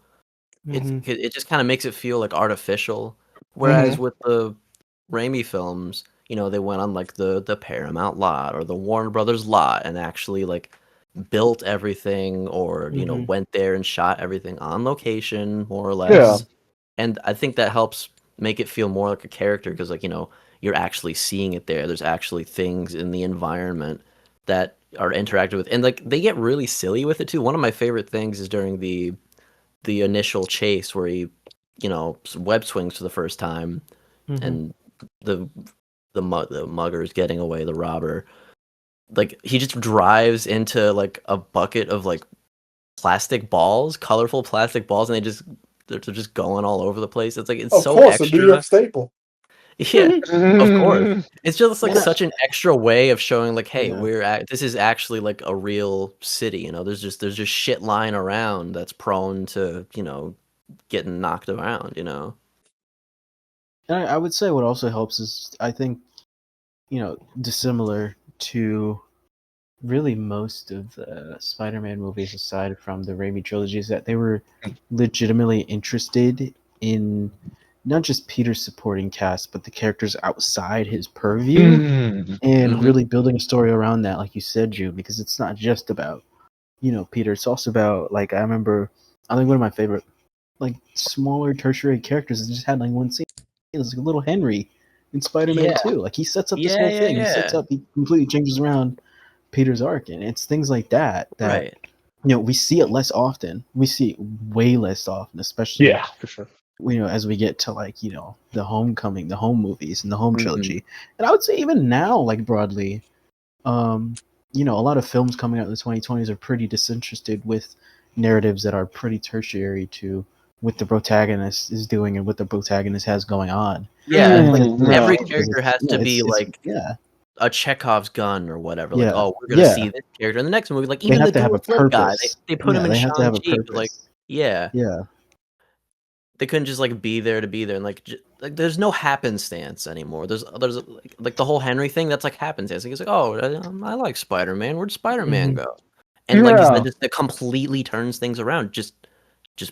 Mhm. It just kind of makes it feel like artificial. Whereas Mhm. with the Raimi films, you know, they went on like the Paramount lot or the Warner Brothers lot and actually like built everything or you know Mhm. went there and shot everything on location more or Yeah. less. And I think that helps make it feel more like a character because like you know you're actually seeing it there. There's actually things in the environment that are interacted with, and like they get really silly with it too. One of my favorite things is during the initial chase where he you know web swings for the first time Mhm. and the the mugger's getting away, the robber, like he just drives into like a bucket of like plastic balls, colorful plastic balls, and they're just going all over the place. It's like it's Of so course, a New York extra. staple. Yeah, of course. It's just like And such an extra way of showing like, hey, yeah. this is actually like a real city. You know, there's just shit lying around that's prone to you know getting knocked around. You know. And I would say what also helps is I think, dissimilar to really most of the Spider-Man movies aside from the Raimi trilogy is that they were legitimately interested in not just Peter's supporting cast, but the characters outside his purview Mhm. and Hmm. really building a story around that, like you said, Drew, because it's not just about, Peter. It's also about, like, I think one of my favorite, like, smaller tertiary characters that just had, like, one scene. It was like little Henry in Spider-Man Yeah. 2. Like, he sets up this Yeah. whole Yeah. thing. Yeah. He completely changes around Peter's arc, and it's things like that Right. we see it less often. We see it way less often, especially Yeah, for sure. as we get to like the Homecoming, the home movies, and the home Hmm. trilogy. And I would say even now, like broadly, a lot of films coming out in the 2020s are pretty disinterested with narratives that are pretty tertiary to what the protagonist is doing and what the protagonist has going on. Yeah, And I it's think like it's really every important because character has to be it's like a Chekhov's gun or whatever. Like, yeah, oh, we're gonna yeah. see this character in the next movie. Like They even the have to have dual a flip guy, purpose. they put him Yeah, in they have to have a Shang-Chi. 'Cause, like, purpose. yeah, Yeah. they couldn't just like be there to be there and like there's no happenstance anymore. There's like the whole Henry thing that's like happenstance. Like, he's like, oh, I like Spider-Man. Where'd Spider-Man Hmm. go? And like Yeah. it completely turns things around just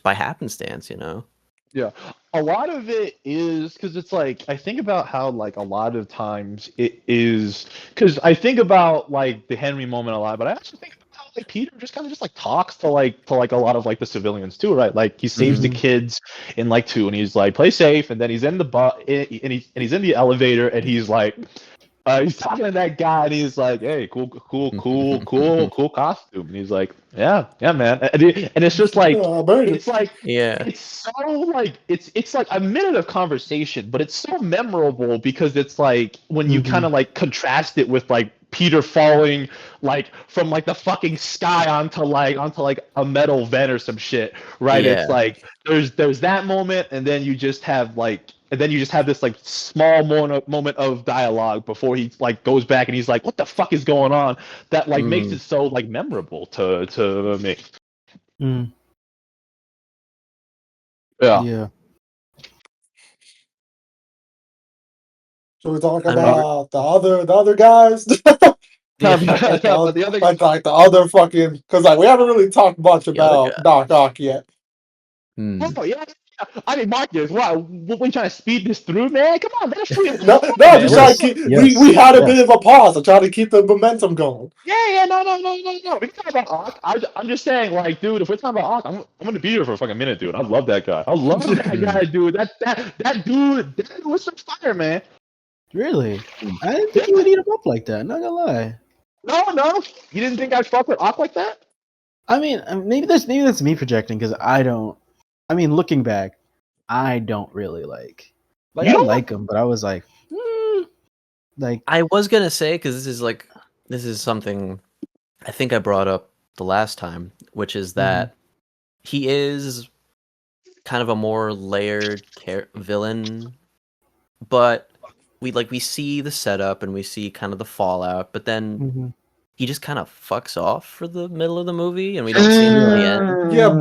by happenstance, you know. Yeah. A lot of it is because it's like I think about how like a lot of times it is because I think about like the Henry moment a lot, but I actually think about how like Peter just kind of just like talks to like a lot of like the civilians too, right? Like he saves the Hmm. kids in like two, and he's like play safe, and then he's in the bus and he's in the elevator, and he's like, He's talking to that guy, and he's like, "Hey, cool costume." And he's like, "Yeah, man." And it's just like, it's like, Yeah. it's so like, it's like a minute of conversation, but it's so memorable because it's like when you kind of like contrast it with like Peter falling like from like the fucking sky onto a metal vent or some shit, right? Yeah. It's like there's that moment, and then you just have like. And then you just have this like small moment of dialogue before he like goes back and he's like, "What the fuck is going on?" That like makes it so like memorable to me. Mm. Yeah. Yeah. So we talk I mean- about the other guys. Yeah. The other like the other fucking, because like we haven't really talked much The other about guy. Doc Ock yet. Oh yeah. I mean, Marcus, what we trying to speed this through, man? Come on, let's free. No, just trying to keep. We had a bit of a pause. I'm trying to keep the momentum going. Yeah, no. We can talk about Ock. I'm just saying, like, dude, if we're talking about Ock, I'm gonna be here for a fucking minute, dude. I love that guy. I love that guy, dude. That dude was some fire, man. Really? I didn't think you would eat him up like that. Not gonna lie. No. You didn't think I'd fuck with Ock like that? I mean, maybe that's me projecting because I don't. I mean, looking back, I don't really like. Like, I like him, but I was like, like I was gonna say, because this is something I think I brought up the last time, which is that he is kind of a more layered villain, but we see the setup and we see kind of the fallout, but then he just kind of fucks off for the middle of the movie, and we don't see him at the end. Yeah,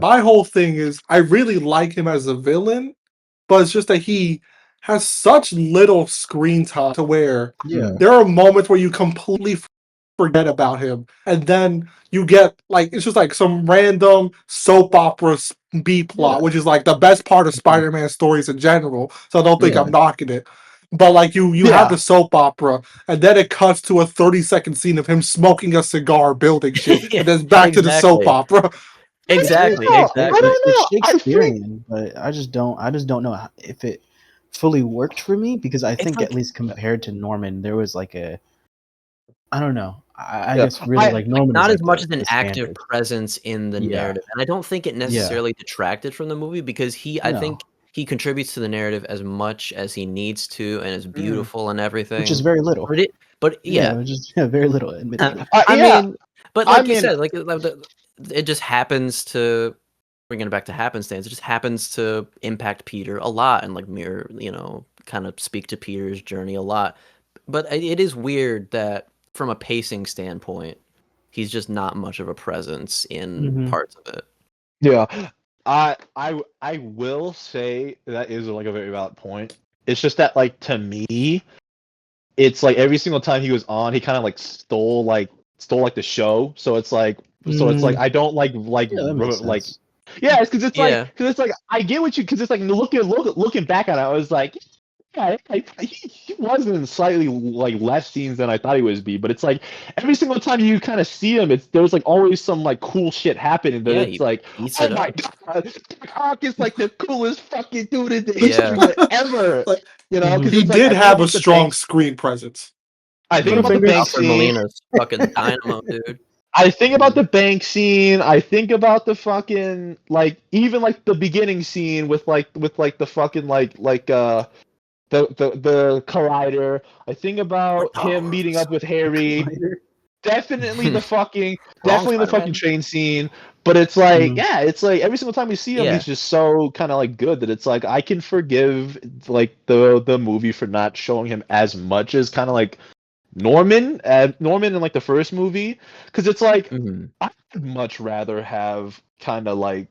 my whole thing is I really like him as a villain, but it's just that he has such little screen time to where there are moments where you completely forget about him, and then you get like it's just like some random soap opera B plot, which is like the best part of Spider-Man stories in general. So I don't think I'm knocking it. But like you have the soap opera, and then it cuts to a 30-second scene of him smoking a cigar, building shit, and then back to the soap opera. Exactly. It's Shakespearean, but I just don't know if it fully worked for me because I think at least compared to Norman, there was like a, I don't know. I just really like Norman. Not is as like much as an the active standard. presence in the narrative, and I don't think it necessarily detracted from the movie because I think he contributes to the narrative as much as he needs to, and is beautiful and everything, which is very little. But just very little. Admittedly. I mean, but like you said, like it just happens to bringing it back to happenstance. It just happens to impact Peter a lot and like mirror, kind of speak to Peter's journey a lot. But it is weird that from a pacing standpoint, he's just not much of a presence in parts of it. Yeah, I will say that is like a very valid point. It's just that like to me, it's like every single time he was on, he kind of like stole the show. So it's like I don't like it's because it's like I get what you because it's like looking back at it, I was like. Yeah, he was in slightly like less scenes than I thought he would be, but it's like every single time you kind of see him, there's like always some like cool shit happening. That it's like, oh my god, Hawk is like the coolest fucking dude in the history ever. Like, because he did have a strong screen presence. I think about the bank scene. Molina's fucking dynamo, dude. I think about the bank scene. I think about the fucking like even like the beginning scene with the fucking the collider. I think about him meeting up with Harry. Definitely the fucking train scene. But it's like it's like every single time we see him, he's just so kind of like good that it's like I can forgive like the movie for not showing him as much as kind of like Norman in like the first movie, because it's like I'd much rather have kind of like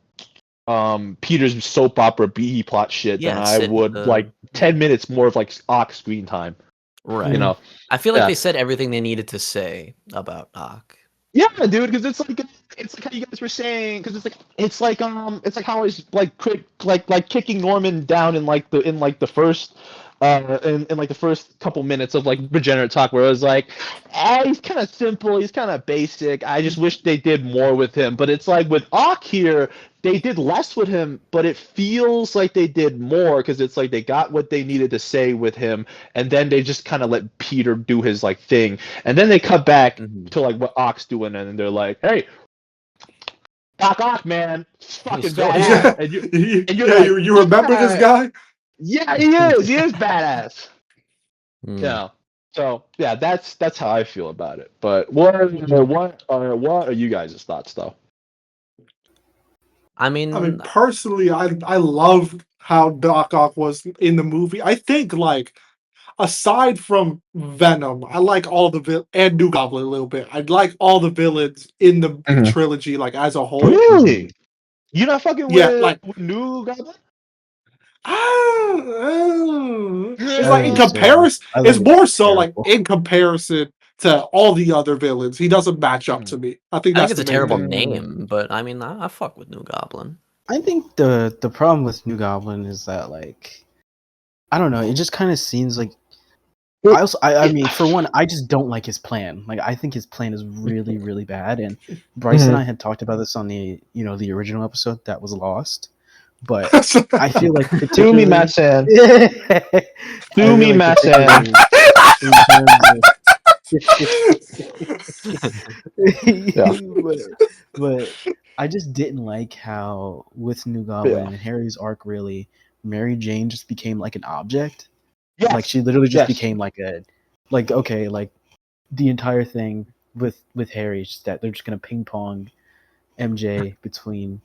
Peter's soap opera B plot shit than I would like 10 minutes more of like Ock screen time. Right. I feel like they said everything they needed to say about Ock. Yeah, dude, because it's like how you guys were saying, because it's like how I was like kicking Norman down in the first in like the first couple minutes of like Regenerate Talk, where it was like, he's kind of simple, he's kind of basic. I just wish they did more with him. But it's like with Ock here, they did less with him, but it feels like they did more because it's like they got what they needed to say with him, and then they just kind of let Peter do his like thing, and then they cut back to like what Ock's doing, and they're like, "Hey, Ock, man, it's fucking still badass." Yeah, And you're like, you remember this guy? Yeah, he is. He is badass. Hmm. Yeah. So yeah, that's how I feel about it. But what are you guys' thoughts though? I mean, I mean, personally, I loved how Doc Ock was in the movie. I think, like, aside from Venom, I like all the and New Goblin a little bit. I like all the villains in the trilogy, like as a whole. Really? You not fucking Yeah, like with New Goblin? It's like in comparison. It's more so like in comparison to all the other villains, he doesn't match up to me. I think I that's think it's a the main terrible thing. name, but I mean, I fuck with New Goblin. I think the problem with New Goblin is that, like, I don't know, it just kind of seems like I mean, for one, I just don't like his plan. Like, I think his plan is really, really bad. And Bryce and I had talked about this on the the original episode that was lost. But I feel like Do me, Matt San. Do me, Matt San. But I just didn't like how with New Goblin and Harry's arc, really, Mary Jane just became like an object. Yes. Like, she literally just became like okay, like the entire thing with Harry is just that they're just gonna ping pong MJ between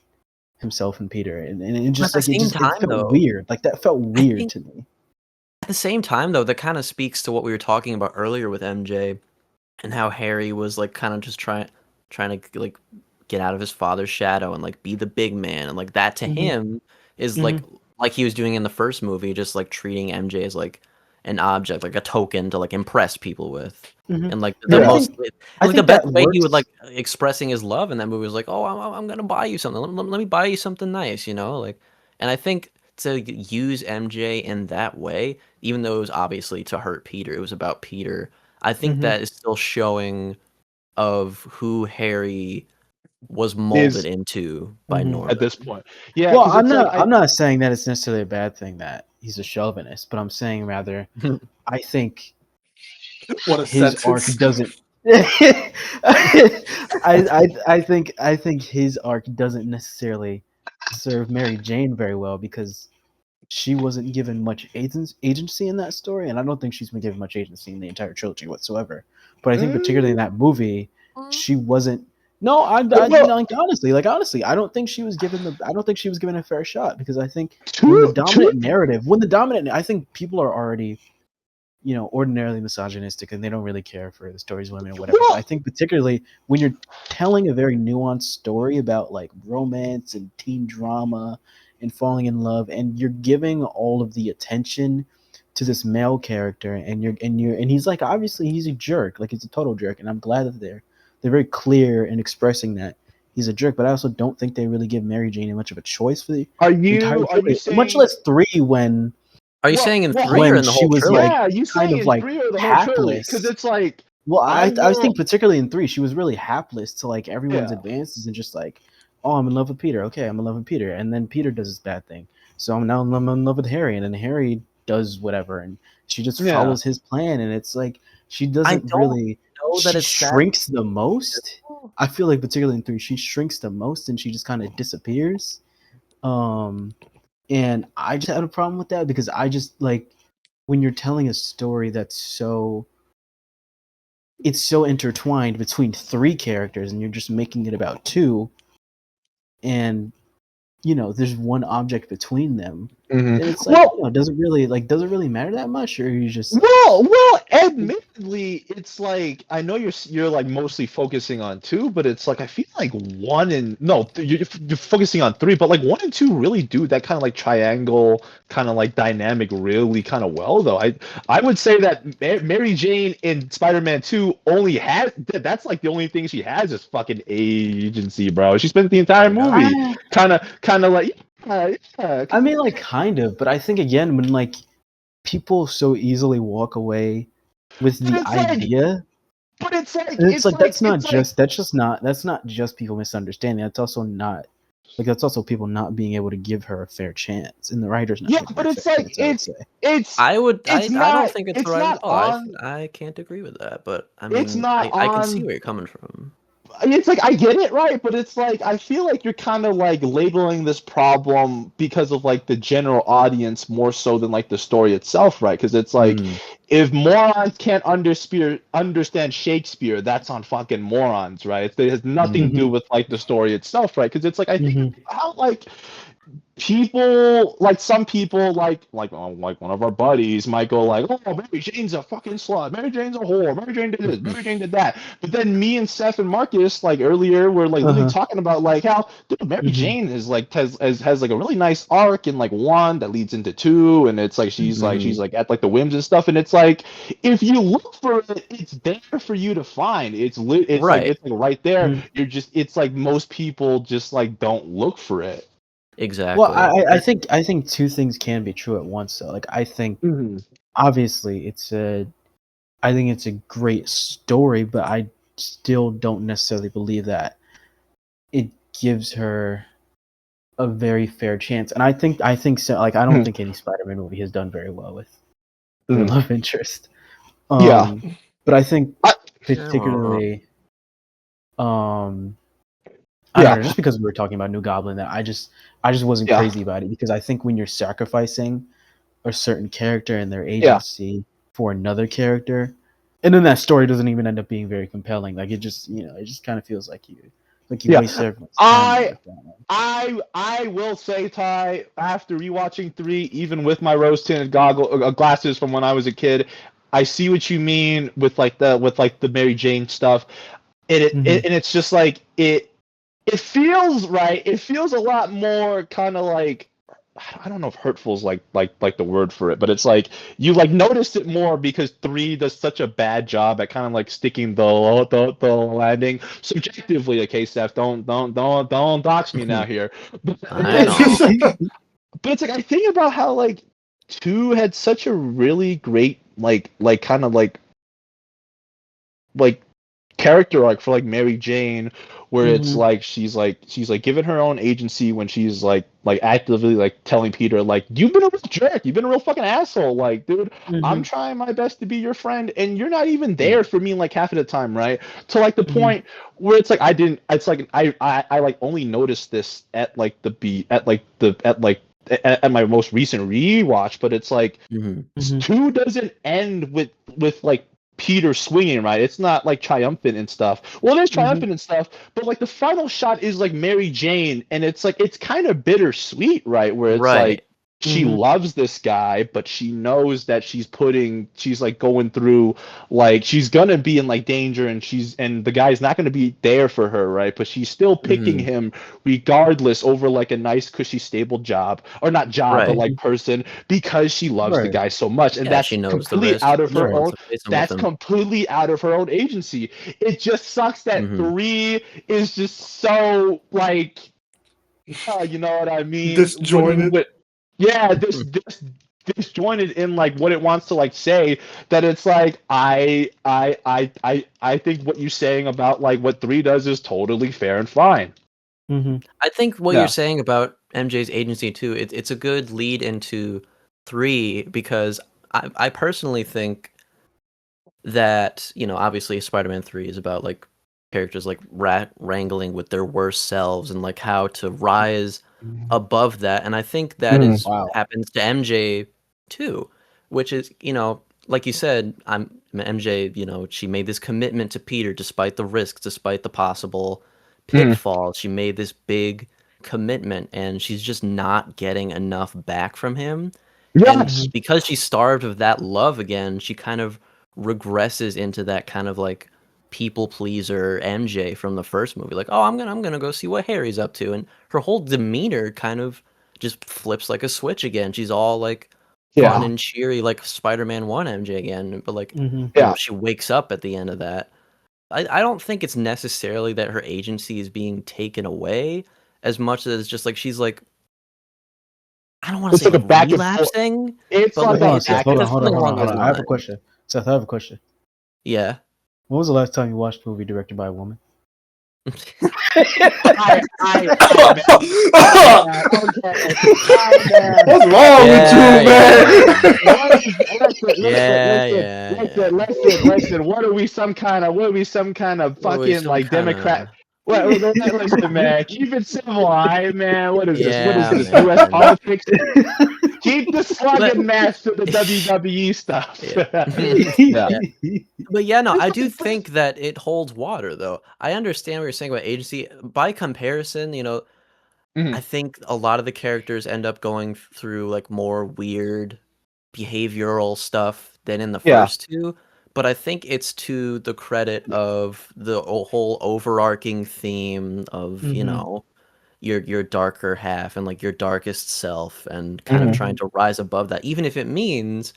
himself and Peter, and it just like it felt weird. Like, that felt weird to me. At the same time, though, that kind of speaks to what we were talking about earlier with MJ, and how Harry was like kind of just trying to like get out of his father's shadow and like be the big man, and like that to him is like he was doing in the first movie, just like treating MJ as like an object, like a token to like impress people with. And like the best way he would like expressing his love in that movie was like, oh, I'm gonna buy you something. Let me buy you something nice, like. And I think to use MJ in that way, even though it was obviously to hurt Peter, it was about Peter. I think that is still showing of who Harry was molded into by Norman at this point. Yeah. Well, I'm not saying that it's necessarily a bad thing that he's a chauvinist, but I'm saying rather, I think his arc doesn't. I think his arc doesn't necessarily serve Mary Jane very well, because she wasn't given much agency in that story, and I don't think she's been given much agency in the entire trilogy whatsoever. But I think particularly in that movie, she wasn't. No, honestly, I don't think she was given a fair shot, because I think when the dominant, I think people are already, ordinarily misogynistic, and they don't really care for the stories of women or whatever. But I think particularly when you're telling a very nuanced story about like romance and teen drama and falling in love, and you're giving all of the attention to this male character, and he's like, obviously he's a jerk, like he's a total jerk, and I'm glad that they're very clear in expressing that he's a jerk. But I also don't think they really give Mary Jane much of a choice for the entire trilogy, much less 3 when. Are you saying in 3 or in the whole trilogy? You kind of like hapless, because it's like. Well, I think particularly in 3, she was really hapless to like everyone's advances, and just like, oh, I'm in love with Peter. Okay, I'm in love with Peter, and then Peter does his bad thing, so I'm in love with Harry, and then Harry does whatever, and she just follows his plan, and it's like she doesn't really. She shrinks the most. I feel like particularly in 3, she shrinks the most, and she just kind of disappears. And I just had a problem with that, because I just like when you're telling a story that's so intertwined between 3 characters, and you're just making it about 2, and there's one object between them. And it's like, does it really matter that much, or are you just well, admittedly, it's like, I know you're like mostly focusing on 2, but it's like I feel like 1 and you're focusing on 3, but like 1 and 2 really do that kind of like triangle kind of like dynamic really kind of well, though. I would say that Mary Jane in Spider-Man 2 only has that's like the only thing she has is fucking agency, bro. She spent the entire movie kind of like. I mean, like, kind of, but I think again when like people so easily walk away with But the it's like, idea. but it's like, And it's like that's not it's like, just that's not just people misunderstanding. That's also not like that's also people not being able to give her a fair chance, and the writers not yeah, giving her but a it's fair like, chance. I would say. it's, I it's I don't not, think it's it's right at not all. on, I can't agree with that, but I it's mean, not I can see on. where you're coming from. It's like I get it, right? But it's like I feel like you're kind of like labeling this problem because of like the general audience more so than like the story itself, right? Because it's like Mm. if morons can't understand Shakespeare, that's on fucking morons, right? It has nothing to do with like the story itself, right? Because it's like I think how like people like some people like one of our buddies might go like, oh, Mary Jane's a fucking slut, Mary Jane's a whore, Mary Jane did this, Mary Jane did that. But then me and Seth and Marcus like earlier were like literally talking about like how dude, Mary Jane is like has like a really nice arc in like one that leads into two, and it's like she's like at like the whims and stuff, and it's like if you look for it, it's there for you to find. It's Right. it's like right there. You're just it's like most people just like don't look for it. Exactly. Well, I think two things can be true at once. Though, like I think obviously I think it's a great story, but I still don't necessarily believe that it gives her a very fair chance. And I think so. Like I don't think any Spider-Man movie has done very well with the love interest. Yeah. But I think I- particularly, I don't know, just because we were talking about New Goblin, that I just wasn't crazy about it, because I think when you're sacrificing a certain character and their agency for another character, and then that story doesn't even end up being very compelling. Like it just kind of feels like you waste everyone's time like that. I will say, Ty, after rewatching 3, even with my rose-tinted glasses from when I was a kid, I see what you mean with like the Mary Jane stuff. And it's just like it feels right. It feels a lot more kind of like I don't know if hurtful is like the word for it, but it's like you like notice it more because 3 does such a bad job at kind of like sticking the landing subjectively. Okay, Steph, don't dox me now here. But I know. but it's like I think about how like 2 had such a really great like kind of like character arc for like Mary Jane, where it's like she's like given her own agency when she's like actively like telling Peter like you've been a real jerk, you've been a real fucking asshole, like dude, I'm trying my best to be your friend and you're not even there for me like half of the time, right? To like the point where it's like I like only noticed this at like at my most recent rewatch, but it's like 2 doesn't end with like Peter swinging, right? It's not like triumphant and stuff. Well, there's triumphant and stuff, but like the final shot is like Mary Jane, and it's like it's kind of bittersweet, right? Where it's like she loves this guy, but she knows that she's like going through like she's gonna be in like danger, and the guy's not gonna be there for her, right? But she's still picking him regardless over like a nice cushy stable job, or not job, but like person, because she loves the guy so much, and that's she knows the completely risk. out of her own. That's Completely out of her own agency. It just sucks that 3 is just so like, you know what I mean? Disjointed. Disjointed in like what it wants to like say, that it's like I think what you're saying about like what 3 does is totally fair and fine. I think what you're saying about MJ's agency too, it's a good lead into 3, because I personally think that, you know, obviously Spider-Man 3 is about like characters like wrangling with their worst selves and like how to rise above that, and I think that happens to MJ too, which is, you know, like you said, MJ, you know, she made this commitment to Peter despite the risks, despite the possible pitfalls. She made this big commitment, and she's just not getting enough back from him. And because she's starved of that love again, she kind of regresses into that kind of like people pleaser MJ from the first movie. Like, oh, I'm gonna go see what Harry's up to, and her whole demeanor kind of just flips like a switch again. She's all like fun and cheery, like Spider-Man 1 MJ again. But like, you know, she wakes up at the end of that. I don't think it's necessarily that her agency is being taken away as much as just like she's like, I don't want to It's say like a back and forth. relapsing. It's but like Hold on, a Seth. back Hold and on, hold on, something hold on, along hold those on. I have a lines. question. Seth, I have a question. Yeah. When was the last time you watched a movie directed by a woman? I man. Okay. What's wrong with you, man? Listen. What are we some kind of What are we, fucking some like kind Democrat? of Listen, man. Keep it civil, all right, man. What is this? What is yeah, this? U.S. man. politics? Keep the slugging But match to the WWE stuff. yeah. Yeah. But yeah, no, I do think that it holds water, though. I understand what you're saying about agency. By comparison, I think a lot of the characters end up going through like more weird behavioral stuff than in the Yeah. first two. But I think it's to the credit of the whole overarching theme of, your darker half and like your darkest self and kind of trying to rise above that, even if it means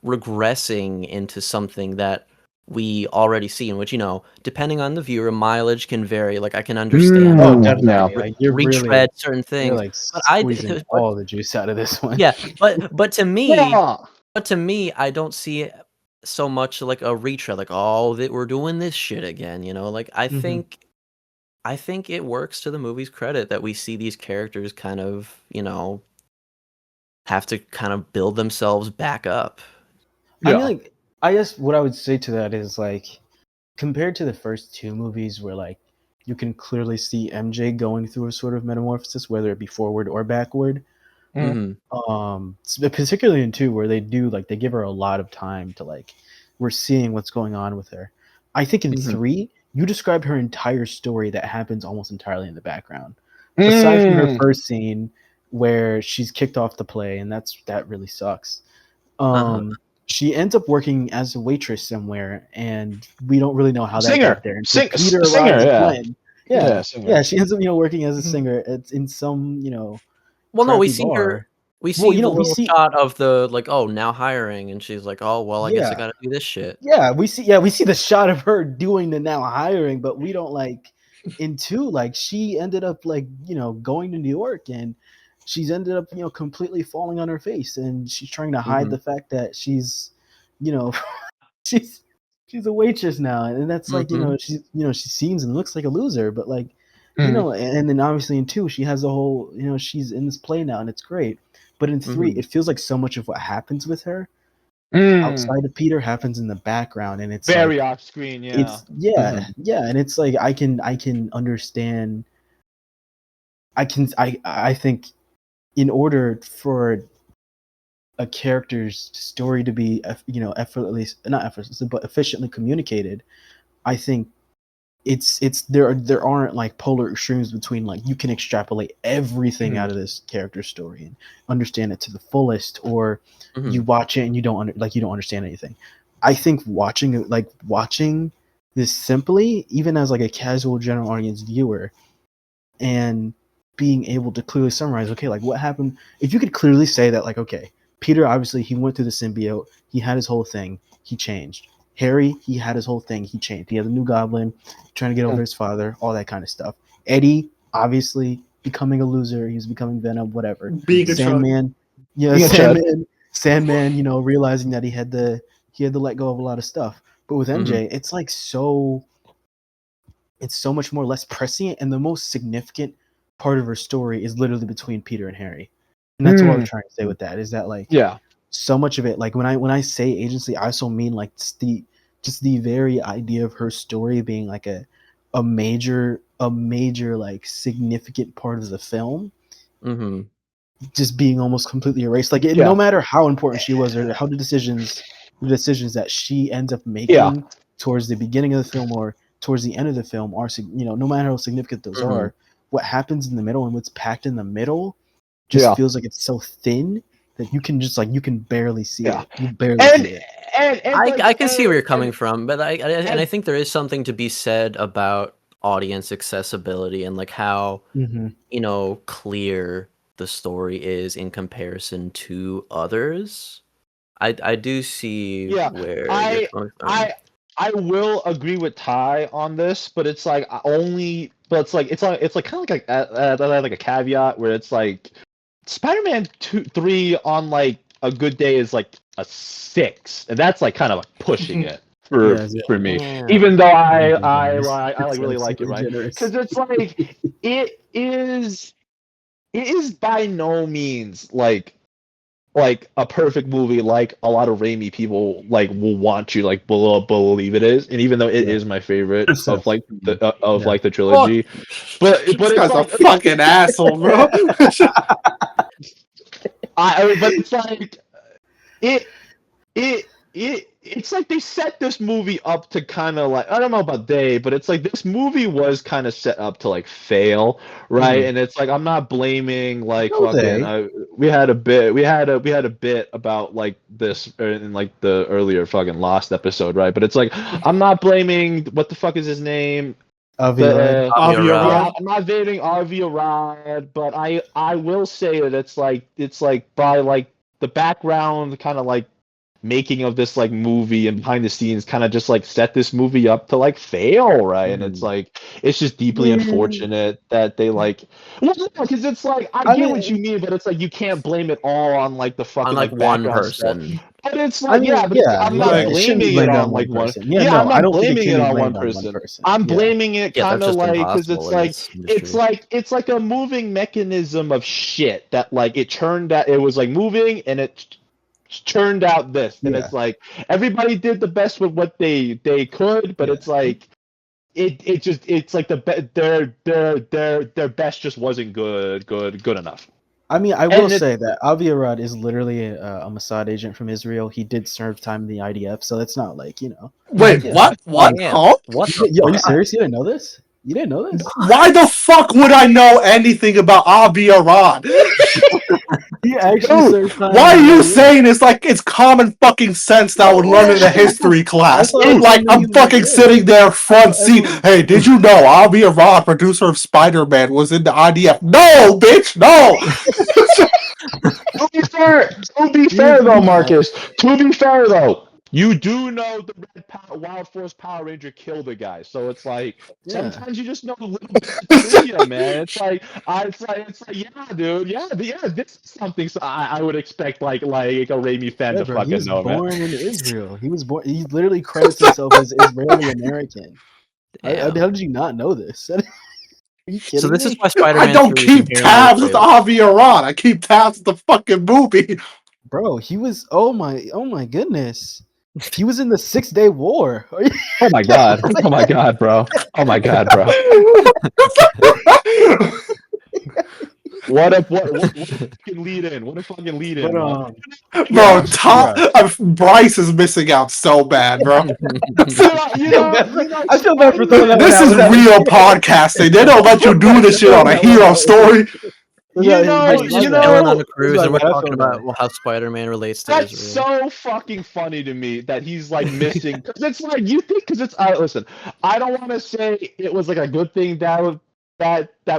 regressing into something that we already see, in which, depending on the viewer, mileage can vary. Like I can understand Oh, Yeah. definitely. Like retread certain you're things, like but I, squeezing but, all the juice out of this one. yeah, but to me, Yeah. I don't see it so much like a retread, like oh, that we're doing this shit again. Like I think it works to the movie's credit that we see these characters kind of, have to kind of build themselves back up. I mean, like, I guess what I would say to that is like, compared to the first two movies, where like you can clearly see MJ going through a sort of metamorphosis, whether it be forward or backward. Particularly in two, where they give her a lot of time to like, we're seeing what's going on with her. I think in three, you described her entire story that happens almost entirely in the background, aside from her first scene where she's kicked off the play, and that really sucks. She ends up working as a waitress somewhere, and we don't really know how that got there until Peter arrives. Yeah, she ends up working as a singer in some Well, no, we crappy see bar. her. We see the little shot of the like, oh, now hiring, and she's like, oh, well, I guess I gotta do this shit. Yeah, we see the shot of her doing the now hiring, but we don't like in two, like she ended up like, going to New York, and she's ended up, completely falling on her face, and she's trying to hide the fact that she's, she's a waitress now, and that's like, she seems and looks like a loser, but like, and then obviously in two, she has a whole, she's in this play now, and it's great. But in three, it feels like so much of what happens with her outside of Peter happens in the background, and it's very like, off screen. Yeah. it's and it's like I can understand. I think in order for a character's story to be not effortlessly but efficiently communicated, I think there aren't like polar extremes between like you can extrapolate everything out of this character's story and understand it to the fullest, or you watch it and you don't understand anything. I think watching this simply, even as like a casual general audience viewer, and being able to clearly summarize, okay, like what happened, if you could clearly say that, like, okay, Peter, obviously he went through the symbiote, he had his whole thing, he changed. Harry, he had his whole thing, he changed. He had a new goblin, trying to get over his father, all that kind of stuff. Eddie, obviously becoming a loser, he was becoming Venom, whatever. Sandman, Sandman, realizing that he had to let go of a lot of stuff. But with MJ, it's like it's so much more less prescient, and the most significant part of her story is literally between Peter and Harry. And that's what I'm trying to say with that, is that like so much of it, like when I say agency, I also mean like just the very idea of her story being like a major like significant part of the film just being almost completely erased. Like no matter how important she was, or how the decisions that she ends up making towards the beginning of the film or towards the end of the film are, no matter how significant those are, what happens in the middle and what's packed in the middle just feels like it's so thin that you can just like you can barely see it. You barely see it. I can see where you're coming from, but I think there is something to be said about audience accessibility and like how clear the story is in comparison to others. I do see where you're coming from. I will agree with Ty on this, but it's like only, but it's like kind of like a caveat where it's like Spider-Man 3 on like a good day is like a 6, and that's like kind of like pushing it for me. Yeah. Even though I It's really like it, right? Because it's like it is by no means like a perfect movie like a lot of Raimi people like will want you like believe it is, and even though it is my favorite of like the trilogy, but This it's guy's like a fucking asshole, bro. but it's like it's like they set this movie up to kind of like, I don't know about they, but it's like this movie was kind of set up to like fail, right? And it's like I'm not blaming like fucking we had a bit about like this in like the earlier fucking Lost episode, right? But it's like I'm not blaming what the fuck is his name? Avi Arad. I'm not blaming Avi Arad, but I will say that it's like by like the background kind of like making of this like movie and behind the scenes kind of just like set this movie up to like fail, right? And it's like it's just deeply unfortunate that they like, because it's like I get what you mean, but it's like you can't blame it all on like the fucking On like one background person. stuff. But it's like I'm not blaming it on like one. Yeah, I'm not blaming it on one person. I'm blaming it kind of just like because impossible in this industry. it's like a moving mechanism of shit that like it turned out it was like moving and it turned out this, and it's like everybody did the best with what they could, but it's like it's like their best just wasn't good enough. I mean, I will say that Avi Arad is literally a Mossad agent from Israel. He did serve time in the IDF, so it's not like, you know. Wait, what? What? Huh? What? Are you serious? You didn't know this? You didn't know this? Why the fuck would I know anything about Avi Arad? He actually served time. Why are you saying it's like it's common fucking sense that I would learn in a history class? Like I'm fucking sitting there front seat. Hey, did you know Avi Arad, producer of Spider-Man, was in the IDF? No, bitch, no. To be fair though, Marcus. To be fair though, you do know the Wild Force Power Ranger killed a guy, so it's like sometimes you just know a little bit of trivia, man. It's like yeah, dude, yeah. This is something. So I would expect like a Raimi fan to fucking know, man. He was born in Israel. He was born. He literally credits himself as Israeli American. How did you not know this? Are you kidding So this me? is why Spider-Man I don't keep tabs with Avi Arad. I keep tabs with the fucking movie. Bro, he was. Oh my goodness. He was in the 6-Day War. Oh my god! Oh my god, bro! Oh my god, bro! What a fucking lead in! What a fucking lead in! Bro, Bryce is missing out so bad, bro. I feel bad for throwing that. This is real podcasting. They don't let you do this shit on a hero story. On a cruise, and we're talking about how Spider-Man relates to That's Israel. so fucking funny to me that he's like missing. Because it's like you think, because it's listen. I don't want to say it was like a good thing that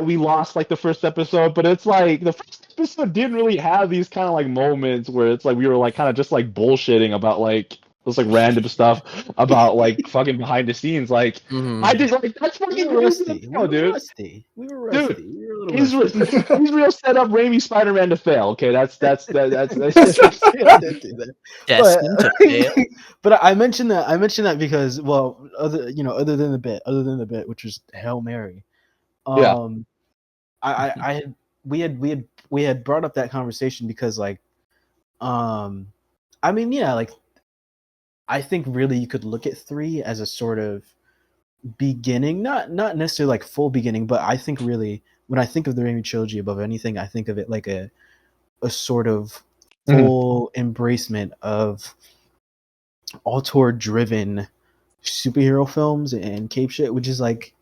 we lost like the first episode, but it's like the first episode didn't really have these kind of like moments where it's like we were like kind of just like bullshitting about like this like random stuff about like fucking behind the scenes. Like I just like that's fucking rusty. We were rusty. Dude, he's real set up Raimi Spider-Man to fail. Okay, that's just But I mentioned that because other than the bit which was Hail Mary. We had brought up that conversation because like I think really you could look at 3 as a sort of beginning, not necessarily like full beginning, but I think really when I think of the Raimi trilogy above anything, I think of it like a sort of full embracement of auteur-driven superhero films and cape shit, which is like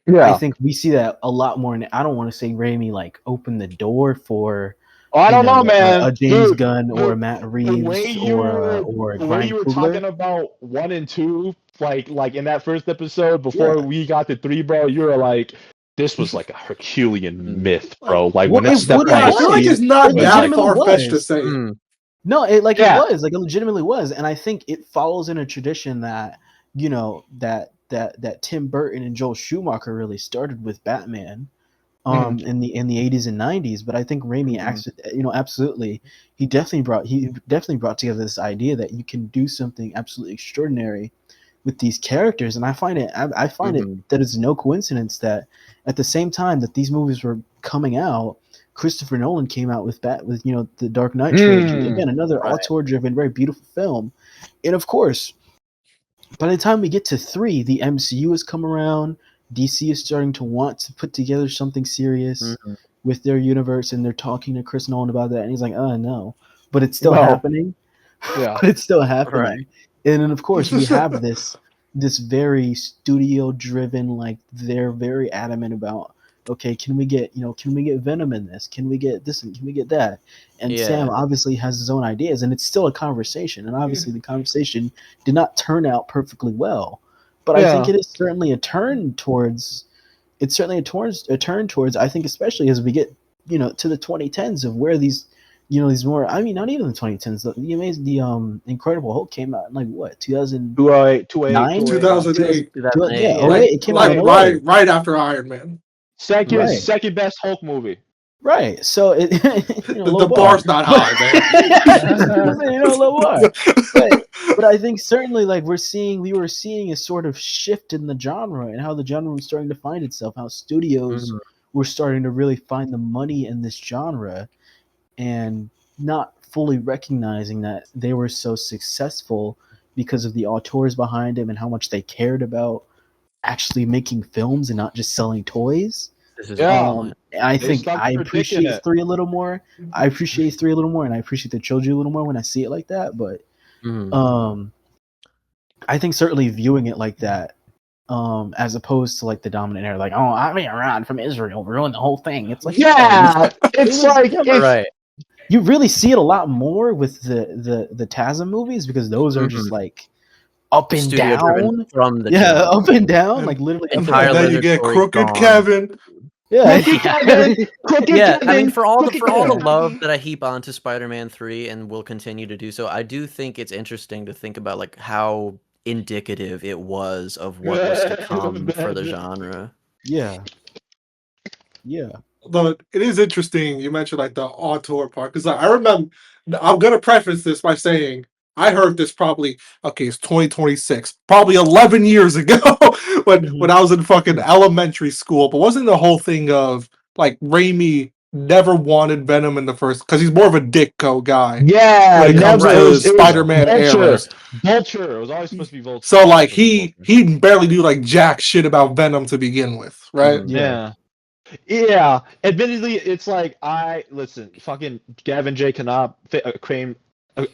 I think we see that a lot more. And I don't want to say Raimi like opened the door for. I don't know, man. A James Gunn or Matt Reeves or Brian you were talking about 1 and 2, like in that first episode before we got to 3, bro. You were like, this was like a Herculean myth, bro. Like when it stepped on I feel like it's not that far-fetched to say. No, it was like it legitimately was, and I think it follows in a tradition that that Tim Burton and Joel Schumacher really started with Batman. in the 80s and 90s. But I think Raimi absolutely he definitely brought together this idea that you can do something absolutely extraordinary with these characters. And I find it that it's no coincidence that at the same time that these movies were coming out, Christopher Nolan came out with the Dark Knight trilogy. Again, another auteur-driven, very beautiful film. And of course, by the time we get to 3, the MCU has come around. DC is starting to want to put together something serious with their universe, and they're talking to Chris Nolan about that, and he's like, "Oh no," but it's still happening. Yeah, but it's still happening. Right. And then of course we have this very studio-driven, like they're very adamant about. Okay, can we get Venom in this? Can we get this and can we get that? And Sam obviously has his own ideas, and it's still a conversation. And obviously the conversation did not turn out perfectly well. But I think it is certainly a turn towards. It's certainly a turn towards. I think especially as we get to the 2010s of where these these more. I mean, not even the 2010s. The Incredible Hulk came out in like what 2008, 2008. Yeah, 08. It came out right after Iron Man. Second best Hulk movie. Right. So it the bar's not high, man. Low bar. But I think certainly like we were seeing a sort of shift in the genre and how the genre was starting to find itself, how studios were starting to really find the money in this genre and not fully recognizing that they were so successful because of the auteurs behind them and how much they cared about actually making films and not just selling toys. I think I appreciate 3 a little more. I appreciate 3 a little more, and I appreciate the trilogy a little more when I see it like that. But I think certainly viewing it like that, as opposed to like the dominant era, like Iran from Israel ruined the whole thing. It's like right. You really see it a lot more with the TASM movies because those are just like up and down from the up and down, like literally. And then you get Crooked Kevin. Crooked Kevin. I mean, for all the love that I heap onto Spider-Man 3 and will continue to do so, I do think it's interesting to think about like how indicative it was of what was to come for the genre. Yeah. But it is interesting you mentioned like the auteur part because I remember. I'm gonna preface this by saying I heard this probably it's 2026, probably 11 years ago when I was in fucking elementary school. But wasn't the whole thing of like Raimi never wanted Venom in the first because he's more of a Ditko guy. Yeah, when it comes to the Spider-Man era. Vulture. It was always supposed to be Vulture. So like he barely knew like jack shit about Venom to begin with, right? Yeah. Admittedly, it's like fucking Gavin J. Knopf, an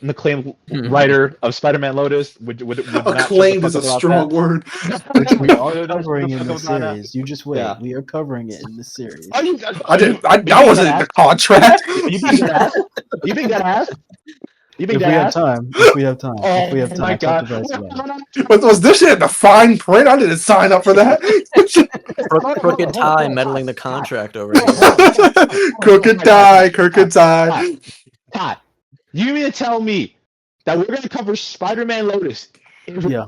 acclaimed writer of Spider-Man Lotus would acclaimed is a strong word. Which we are covering in this series. You just wait. Yeah. We are covering it in this series. I wasn't in the contract. You think that ass? If we have time. Oh my god! Was this shit in the fine print? I didn't sign up for that. Crooked Tie meddling the contract over here. Crooked Tie. Todd, you mean to tell me that we're going to cover Spider-Man Lotus? Yeah.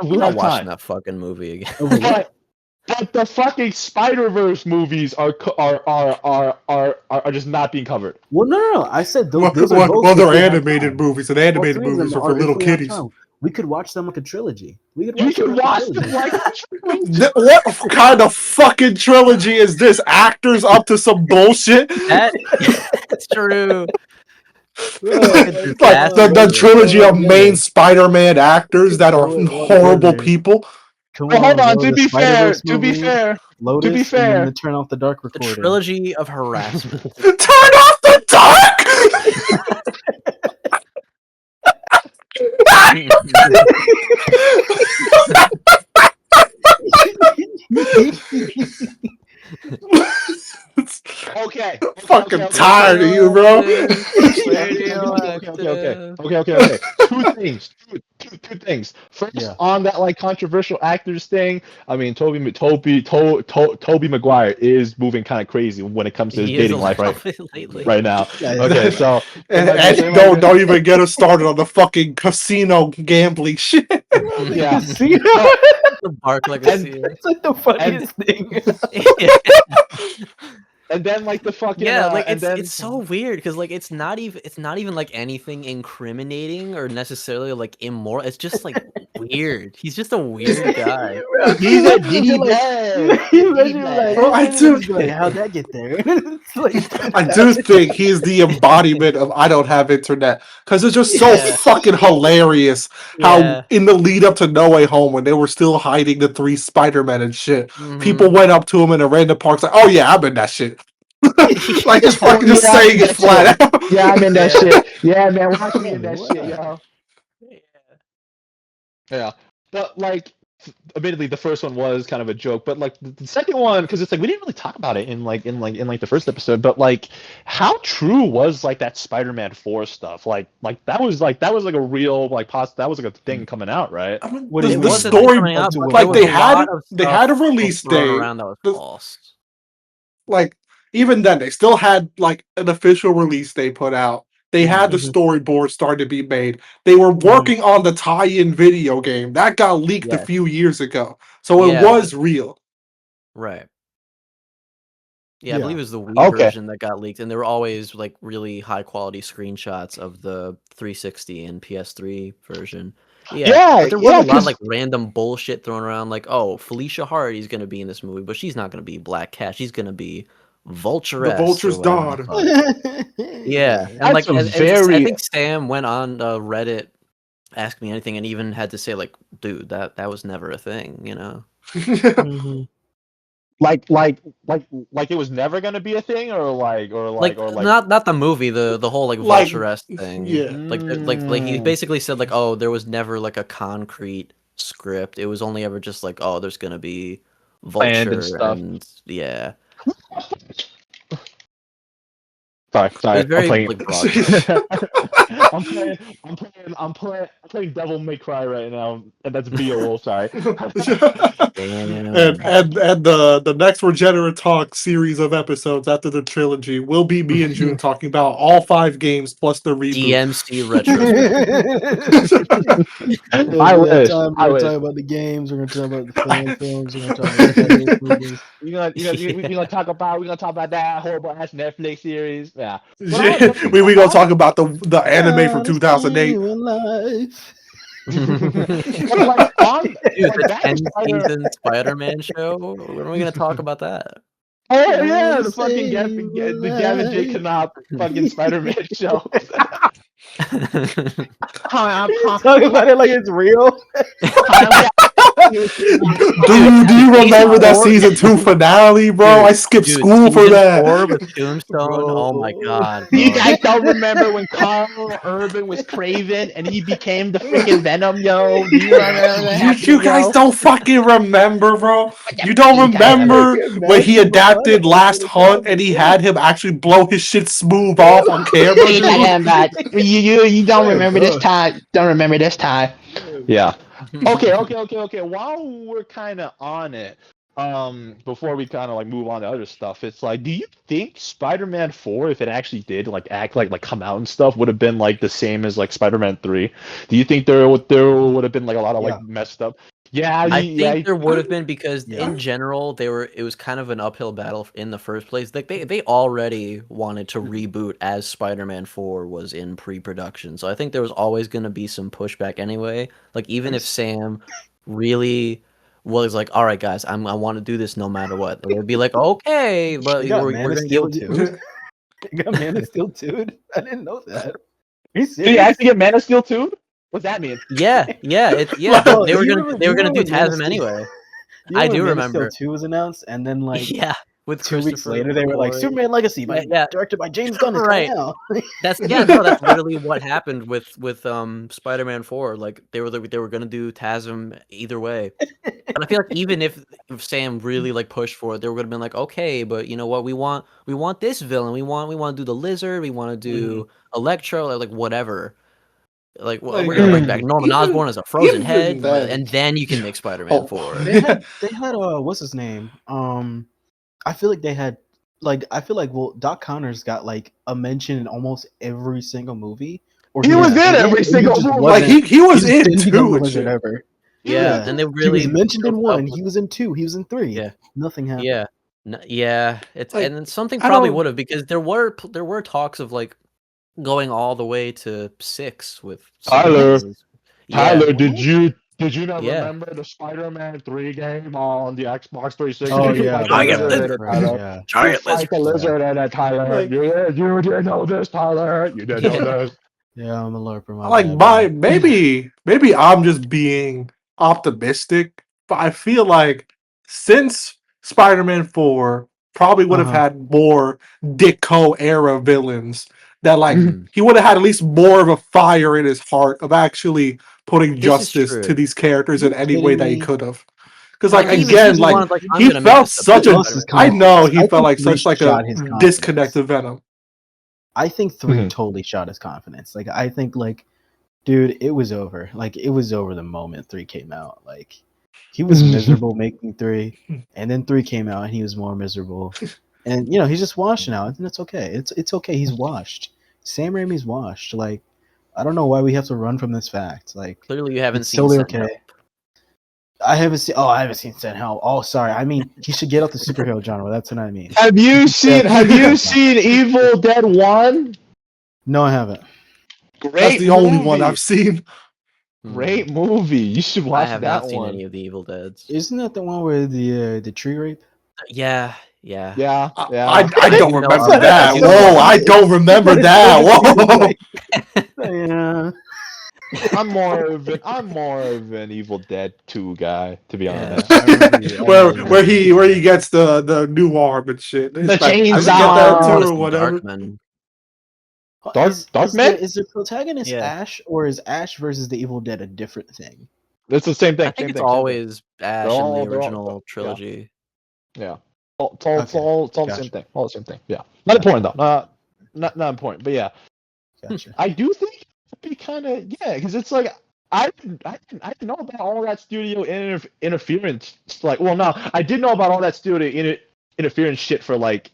We're not watching that fucking movie again. But the fucking Spider-Verse movies are just not being covered. Well, no. I said those are both they're animated movies, and animated movies are for little kiddies. We could watch them like a trilogy. You could watch them like a trilogy. What kind of fucking trilogy is this? Actors up to some bullshit? That's true. Like the trilogy of main Spider-Man actors that are horrible people. Hold on. To be fair, Lotus, and then Turn Off the Dark recording. The trilogy of harassment. Turn off the dark. Okay. Fucking tired of you, bro. Okay. Two things. First, on that like controversial actors thing, I mean, Toby Maguire is moving kind of crazy when it comes to his dating life right now. Okay, and don't even get us started on the fucking casino gambling shit. Yeah. See? The bark like a And- seal. It's like the funniest thing. And then like the fucking Yeah, like and then it's so weird because like it's not even like anything incriminating or necessarily like immoral. It's just like weird. He's just a weird guy. he's a did he Bro, I do- Like, how'd that get there? It's like, I do think he's the embodiment of I don't have internet because it's just so Yeah. fucking hilarious how Yeah. in the lead up to No Way Home when they were still hiding the 3 Spider-Men and shit, Mhm. people went up to him in a random park like, "Oh yeah, I'm in that shit." Like just fucking just Yeah, saying it that's flat it. out. Yeah, I'm in that Yeah. shit. Yeah, man, watch me in that shit, yo. Yeah, but like, admittedly, the first one was kind of a joke, but like the second one, because it's like we didn't really talk about it in the first episode, but like, how true was like that Spider-Man 4 stuff? Like that was like a real like that was like a thing coming out, right? I mean, What the, do you the mean? story, coming out, but like there was they a had lot of they stuff had a release thrown date. around that was The- false. like even then they still had like an official release they put out. They had the Mhm. storyboard starting to be made. They were working on the tie-in video game that got leaked a Yes. few years ago, so it Yeah, was real. Right. Yeah, I Yeah. believe it was the Wii Okay. version that got leaked, and there were always like really high quality screenshots of the 360 and PS3 version. Yeah, but there was a lot of like random bullshit thrown around, like, oh, Felicia Hardy's gonna be in this movie, but she's not gonna be Black Cat. She's gonna be Vulture. The Vulture's daughter. Yeah, and That's like a I very- think Sam went on Reddit, Ask Me Anything, and even had to say like, dude, that was never a thing, you know. like it was never gonna be a thing, or like not the movie, the whole like Like, Vulture-esque thing. yeah. Like he basically said like, oh, there was never like a concrete script. It was only ever just like, oh, there's gonna be Planned and Vulture stuff. and yeah. Sorry, It was I'm very playing. like broad. I'm playing Devil May Cry right now, and that's VO. Sorry. Damn. and the next Regenerate Talk series of episodes after the trilogy will be me and June talking about all 5 games plus the reboot. DMC retrospective. I wish. We're gonna talk about the games. We're gonna talk about the fan films. We're gonna talk about the movies. We're gonna talk about that horrible ass Netflix series. Yeah. we gonna talk about the anime from 2008. But like, Dude, the that 10 Spider- season Spider-Man show. When are we gonna talk about that? Oh yeah, the fucking Gavin J. Knopf fucking Spider-Man show. Talk about it like it's real. Do you remember that season 2 finale, bro? I skipped school for season that. 4 with Tombstone. Bro. Oh my god. You bro. guys don't remember when Carl Urban was Craven and he became the freaking Venom, yo? Do you remember that? You guys don't fucking remember, bro. You don't remember when he adapted Last Hunt and he had him actually blow his shit smooth off on camera? What are you talking dude? about? You don't remember this time. Don't remember this time. Yeah. Okay. While we're kind of on it, before we kind of like move on to other stuff, it's like, do you think Spider-Man 4, if it actually did like act like come out and stuff, would have been like the same as like Spider-Man 3? Do you think there would have been like a lot of like messed up? Yeah, I think there would have been because Yeah. in general it was kind of an uphill battle in the first place. Like they already wanted to reboot as Spider-Man 4 was in pre-production. So I think there was always going to be some pushback anyway. Like even if Sam really was like, all right guys, I want to do this no matter what. They would be like, okay, but You got we're Man of going Steel to too. You got Man of Steel too. I didn't know that. Are you Did you serious? actually get Man of Steel 2? What's that mean? Yeah. Well, They were you gonna remember do Man of Tasm Steel? anyway. You I know do when Man of Steel remember. 2 was announced, and then like Yeah, with 2 weeks Christopher later they were like McQuarrie. Superman Legacy, directed by James Gunn is Right. coming out. That's literally what happened with Spider-Man 4. Like they were gonna do TASM either way. And I feel like even if Sam really like pushed for it, they were gonna been like, okay, but you know what, we want this villain, we want to do the Lizard, we want to do Electro, or like whatever. Like we're gonna bring back Norman Osborn as a frozen head, then. and then you can make Spider-Man 4. they had what's his name? I feel like they had Doc Connors got like a mention in almost every single movie. Or He was in every single just movie. Like wasn't- he was just in didn't become too the and Lizard shit. ever. Yeah, and they he really was mentioned in built up 1. with- He was in 2. He was in 3. Yeah. Nothing happened. Yeah, yeah. It's Like, and then something I probably don't- would have because there were talks of like going all the way to 6 with Tyler. sequels. Tyler, Yeah, did you not Yeah. remember the Spider-Man 3 game on the Xbox 360? Oh You yeah, fight the Giant lizard in lizard. it, Tyler. yeah. You fight the lizard in it, Tyler. Like- you didn't know this, Tyler. You didn't know this. Yeah, I'm a LARPer. My Like bad, bro. maybe I'm just being optimistic, but I feel like since Spider-Man 4 probably would have Uh-huh. had more Ditko era villains that like Mhm. he would have had at least more of a fire in his heart of actually putting This is justice true. to these characters Are in you any way kidding that he me? could have. Because Like, like he was again, the like one, like, I'm he gonna make felt this the such best a. Lost his I confidence. know he I felt think like 3 such like a shot his confidence. disconnect to Venom. I think 3 Mhm. totally shot his confidence. Like I think like, dude, it was over. Like it was over the moment 3 came out. Like he was miserable making 3, and then 3 came out and he was more miserable. And you know he's just washed now, and it's okay. It's okay. He's washed. Sam Raimi's washed. Like I don't know why we have to run from this fact. Like Clearly, you haven't it's seen totally Sentinel. okay. I haven't seen Sentinel. Oh, sorry. I mean, he should get out the superhero genre. That's what I mean. Have you seen Evil Dead 1? No, I haven't. Great That's the only one movie. I've seen. Great movie. You should I watch have that not seen one. any of the Evil Deads. Isn't that the one where the tree rape? Yeah. Yeah, I I don't do know remember of that. it. Whoa, I don't remember that. Whoa. Yeah. I'm more of an Evil Dead 2 guy, to be Yeah. honest. I remember you. where he gets the new arm and shit. It's The like, I should chainsaw. get that too or Some whatever. Darkman. Darkman? Is the protagonist Yeah. Ash, or is Ash versus the Evil Dead a different thing? It's the same thing. I think same it's thing, always Ash in all- the they're all- original yeah. trilogy. Yeah. It's all Okay. the Gotcha. same thing. All the same thing. Yeah. Not important though. Not important. But yeah, Gotcha. I do think it'd be kind of because it's like I didn't know about all that studio interference. Like, well, no, I did know about all that studio interference shit for like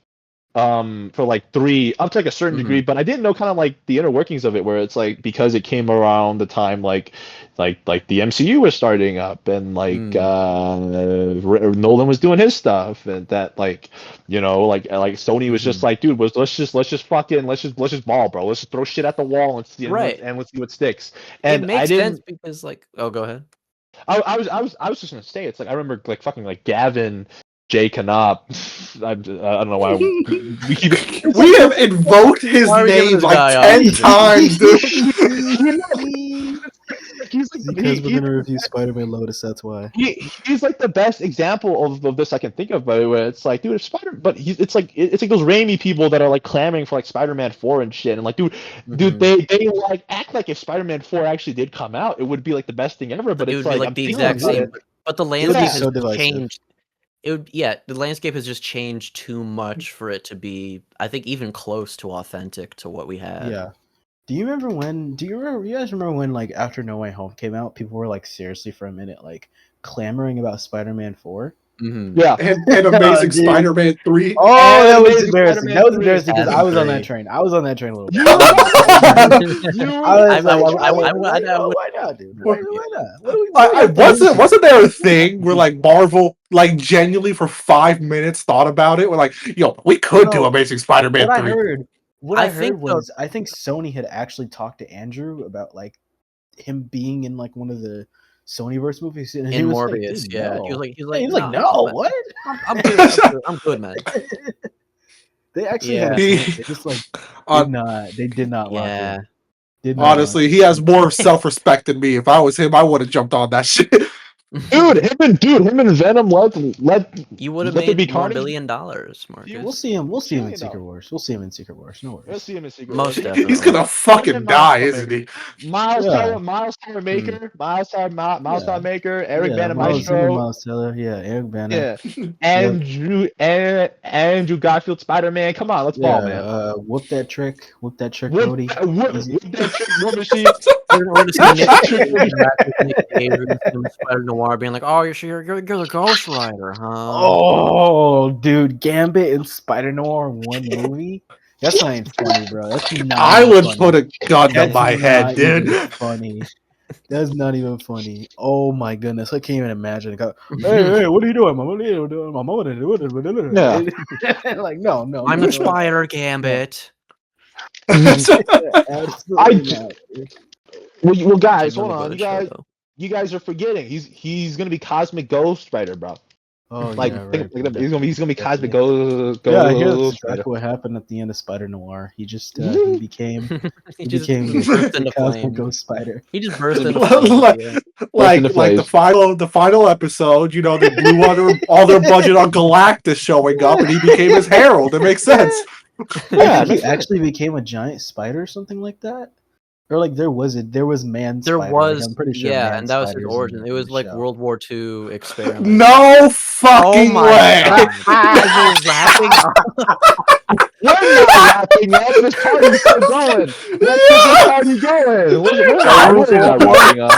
3 up to like a certain degree, but I didn't know kind of like the inner workings of it, where it's like because it came around the time like the MCU was starting up and like Nolan was doing his stuff, and that like like Sony was just like, dude, let's just ball, bro, let's just throw shit at the wall and see Right. and let's see what sticks. And It makes I didn't. sense because, like, oh, go ahead. I was just gonna say, it's like I remember like fucking like Gavin J. Canop. I don't know why we keep. We have invoked his Why are we giving name this like guy 10 oxygen? times, dude. He's like Because we're gonna review Spider-Man Lotus, that's why. he's like the best example of this I can think of, by the way. It's like, dude, if it's like those Raimi people that are like clamoring for like Spider-Man 4 and shit, and like, dude, they like act like if Spider-Man 4 actually did come out, it would be like the best thing ever. But It it's would be like like I'm the thinking exact about same. it. But the would be landscape so has divisive. changed. The landscape has just changed too much for it to be, I think, even close to authentic to what we had. Yeah. Do you guys remember when, like, after No Way Home came out, people were like seriously for a minute like clamoring about Spider-Man 4? Mm-hmm. Yeah. And Amazing Dude. Spider-Man 3. Oh, that was Amazing embarrassing. Spider-Man That was 3. embarrassing because Adam I was on 3. that train. I was on that train a little bit. You- I was like, I why not, dude? Why not? Wasn't there a thing where like Marvel like genuinely for 5 minutes thought about it? We're like, yo, we could do No, Amazing Spider-Man What 3. I I heard think was I think Sony had actually talked to Andrew about like him being in like one of the Sonyverse movies, and he In was Morbius, like, dude, yeah. no. He was like, no, no, what? I'm good. I'm good, man. They actually Yeah. had a He- chance. They just like Uh, they did not lock Yeah. in. Did not honestly, he has more self-respect than me. If I was him, I would have jumped on that shit. Dude, him and Venom let You would have let there be made more $1 carnage. billion, Marcus. We'll see him. We'll see him in Surely Secret not. Wars. We'll see him in Secret Wars. No Let's worries. see him in Secret Most Wars. definitely. He's gonna fucking die, isn't he? Miles Yeah. Teller Maker, Miles Teller Maker, Eric Yeah, Bana Miles Teller, Maestro, Miles Teller. Yeah, Eric Bana. yeah, Andrew Garfield, Spider-Man. Come on, let's ball, man. Whoop that trick, Cody. Whoop that trick, War Machine. We're gonna see Nick Cage and Spider-Noir being like, "Oh, you're the Ghost Rider, huh?" Oh, dude, Gambit and Spider Noir in one movie? That's not even funny, bro. That's not I even would funny. put a gun to That's my not head, even dude. funny. That's not even funny. Oh my goodness, I can't even imagine. Hey, what are you doing, Mom? What are you doing? My mom did it. Like, no. I'm no, a Spider Gambit. Absolutely not. Well, guys, Really hold on. good show, though. You guys are forgetting. He's gonna be Cosmic Ghost Rider, bro. Oh Like, yeah, think, right. like, he's gonna be Cosmic Definitely. Ghost Yeah, I hear that's Rider. exactly what happened at the end of Spider Noir. He just he became He just became burst the into Cosmic flames. Ghost Spider. He just burst into flames. Yeah. like Place. the final episode, they blew all their budget on Galactus showing up, and he became his herald. It makes sense. I think he actually became a giant spider or something like that. Or like there was man There spider. was, I'm pretty sure yeah, man and that was his spiders origin. It in was the like show. World War II experiment. No fucking Oh my way. God. Are you wrapping up? We're not wrapping up. This party's still going. Let's get this party going. We're Got room not for one more? wrapping up.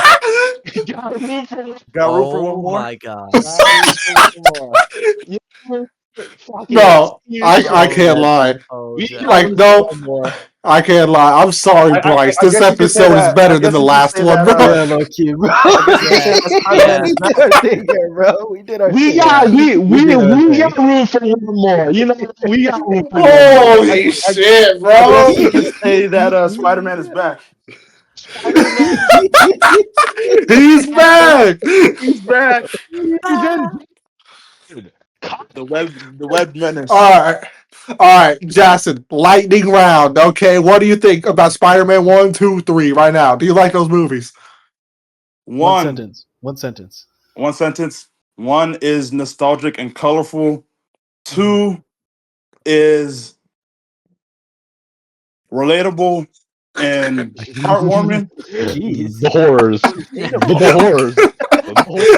Got room for one Got room for one Oh more? my God. more. You fucking No, I can't lie. Oh, We Jack. got Like, room no, for one more. I can't lie. I'm sorry, Bryce. I This guess you could say episode is that- better I than guess the you could last say one, that, bro. Yeah, low key, bro. Yeah. Yeah, we did our thing here, bro. We did our We thing. got did our thing. got room for one more. We got room for one more. Holy shit, I bro. guess you could say that Spider-Man is back. He's back. He's back. He's in. The web menace. All right, Jackson. Lightning round. Okay, what do you think about Spider-Man 1, 2, 3 right now? Do you like those movies? One sentence. One sentence. One is nostalgic and colorful. Two is relatable and heartwarming. Jeez. The horrors. The horrors.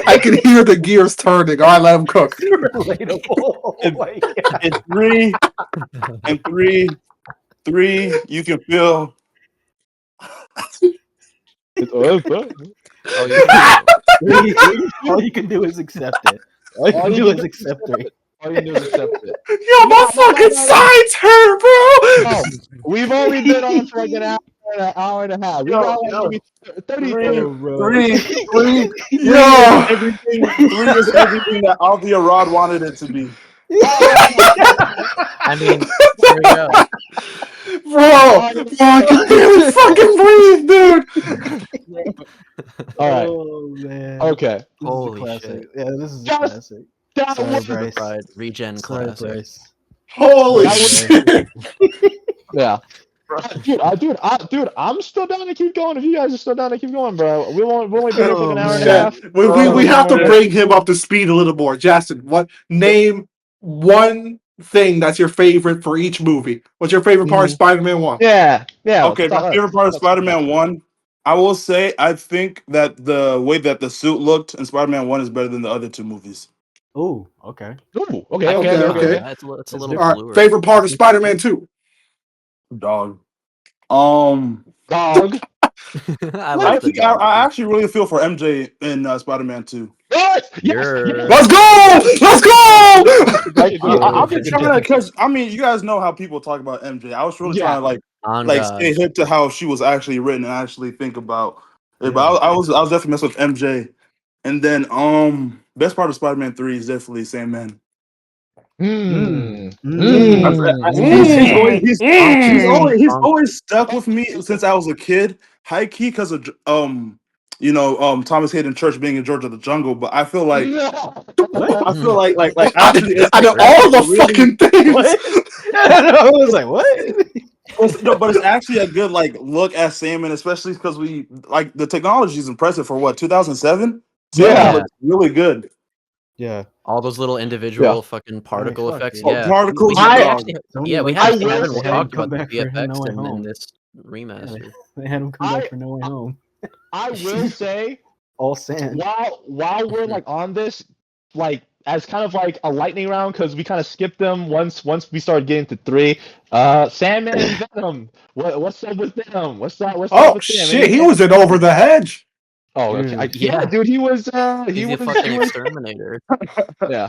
I can hear the gears turning. All right, let him cook. Relatable. Oh my God. And three, you can feel. Oh, you All you can do is accept it. All you can do is accept it. All you do is accept it. Yo, my fucking sides hurt, bro. No, we've only been on for like an hour and a half. We got like maybe 30 Three Yo. is everything that Althea Rod wanted it to be. I mean, there we go. Bro, I can barely fucking breathe, dude. All right. Oh man. Okay. This Holy is a classic. shit. Yeah, this is a Just- classic. That Sorry, was Bryce. Pride Regen Sorry, classic. Bryce. Holy That was- shit. yeah. Dude, I'm still down to keep going. If you guys are still down to keep going, bro, we've only been here for an hour and a Yeah, half. we have to bring him up to speed a little more. Jackson, name one thing that's your favorite for each movie. What's your favorite part of Spider-Man 1? Yeah. Okay, my favorite part of Spider-Man 1, I will say I think that the way that the suit looked in Spider-Man 1 is better than the other two movies. Oh, okay. Ooh, I okay. can get around okay. that. It's a little All right, bluer. favorite part of Spider-Man 2? Dog. Dog. I I actually really feel for MJ in Spider-Man 2. Yes! Let's go! Let's go! I've been trying to, because I mean, you guys know how people talk about MJ. I was really trying to like stay hip to how she was actually written and actually think about it. But I was definitely messing with MJ. And then best part of Spider-Man 3 is definitely Sandman. He's always stuck with me since I was a kid. High key because of Thomas Hayden Church being in George of the Jungle, but I feel like actually it's I know all the fucking things. I was like, what? No, but it's actually a good look at Sandman, especially because we the technology is impressive for what 2007. Yeah, looks really good. Yeah. All those little individual fucking particle fuck, effects. yeah. Yeah, Particles. we haven't I even talked come about the back for No VFX Way in Home. this remaster. They had him come back for No Way Home. I will say, All sand. while we're on this, as kind of a lightning round, because we kind of skipped them once we started getting to 3. Sandman and Venom. What's up with them? What's up with Shit, them? he was in Over the Hedge. Oh, okay. Yeah, dude, he was. He's a fucking exterminator. Yeah.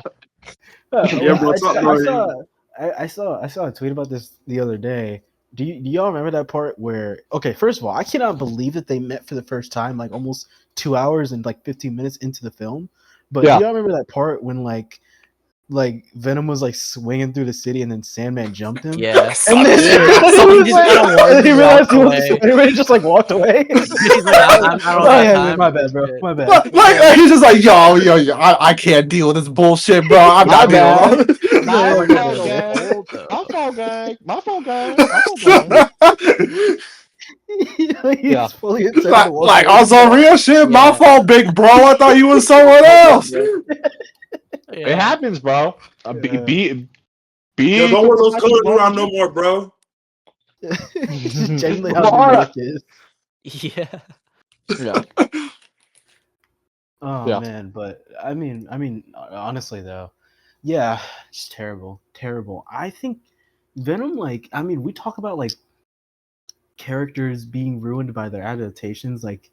Yeah, bro, what's up, bro? I saw a tweet about this the other day Do y'all remember that part where? Okay, first of all, I cannot believe that they met for the first time like almost 2 hours and like 15 minutes into the film. But do y'all remember that part when like Venom was like swinging through the city and then Sandman jumped him? Yes. And then he realized he was Spider-Man, just like walked away. He's like, I don't have time. My bad, bro. My bad. Like he's just like, yo, I can't deal with this bullshit, bro. I'm not dealing. My fault, gang. He's fully intended to walk Like away. on some real shit. My fault, big bro. I thought you was someone else. It happens, bro. Yo, don't wear those colors around no more, bro. Just genuinely how New York is. Yeah. Oh man, but I mean, honestly though, yeah, just terrible. I think Venom, like, I mean, we talk about like characters being ruined by their adaptations, like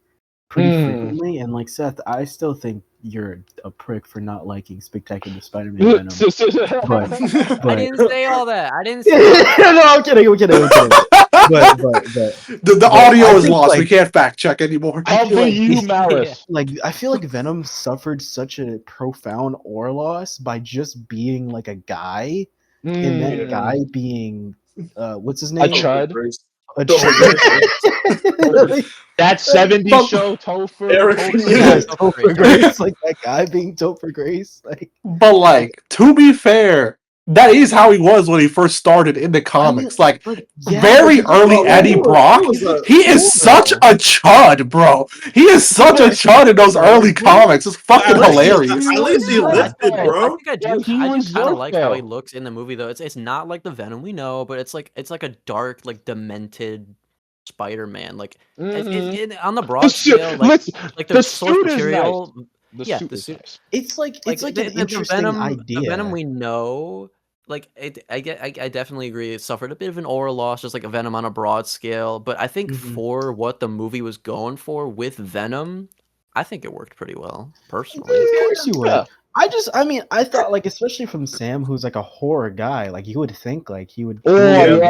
pretty frequently, and like Seth, I still think you're a prick for not liking Spectacular Spider-Man Venom. But I didn't say all that. I didn't say no, I'm kidding. But the audio is lost. Like, we can't fact check anymore. I feel like Venom suffered such a profound aura loss by just being like a guy, and that guy being what's his name? A chud. That 70s show, Topher Grace, like that guy being Topher Grace. Like, but like, to be fair, that is how he was when he first started in the comics. Very early Eddie Brock. He is such a chud, bro. He is such a chud in those early comics. It's fucking hilarious. At least he lifted, bro. I think I do kind of like how he looks in the movie, though. It's not like the Venom we know, but it's like a dark, like demented Spider-Man. Like on the broad scale, like the source material. Nice. The suit. It's like an interesting idea. The Venom we know, like I definitely agree. It suffered a bit of an aura loss, just like a Venom on a broad scale. But I think for what the movie was going for with Venom, I think it worked pretty well, personally. Of course you would. Yeah. I thought, like, especially from Sam, who's like a horror guy, like you would think like he would. Yeah. You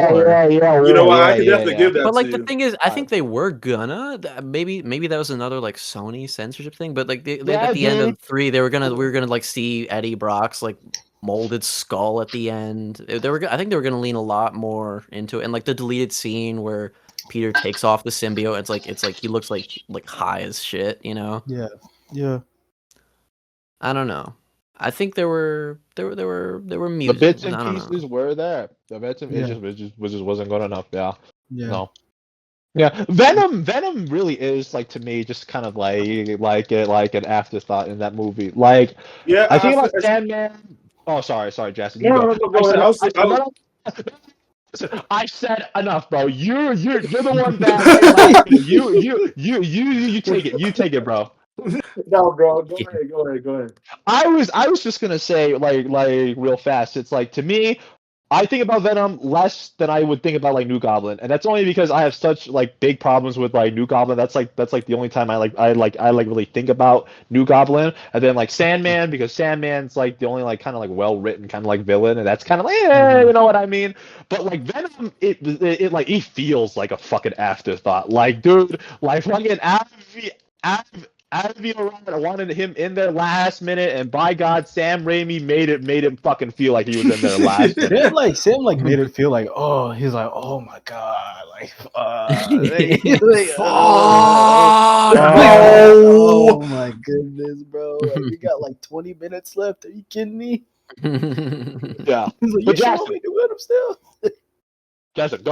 know what? I could definitely give that. But like the thing is, I think they were gonna maybe that was another like Sony censorship thing. But like at the end of 3, we were gonna like see Eddie Brock's like molded skull at the end. I think they were gonna lean a lot more into it, and like the deleted scene where Peter takes off the symbiote. It's like he looks like high as shit, you know? Yeah. I don't know. I think there were music. The bits and pieces were there. The bits and pieces just wasn't good enough. Yeah. No. Yeah. Venom really is, like, to me, just kind of like an afterthought in that movie. Like, I think about Sandman. Oh, sorry, Jackson. No, go ahead. I said enough, bro. You're the one that you take it. You take it, bro. No, bro. Go ahead. I was just gonna say, like real fast. It's like, to me, I think about Venom less than I would think about like New Goblin, and that's only because I have such like big problems with like New Goblin. That's like the only time I really think about New Goblin, and then like Sandman, because Sandman's like the only like kind of like well written kind of like villain, and that's kind of like you know what I mean. But like Venom, it like he feels like a fucking afterthought. Like, dude, like fucking I wanted him in there last minute, and by God, Sam Raimi made him fucking feel like he was in there last minute. Sam made it feel like, oh, he's like, oh my God, like, oh my goodness, bro, like, we got like 20 minutes left. Are you kidding me? Yeah, he's like, you sure want me to win him still? Jackson,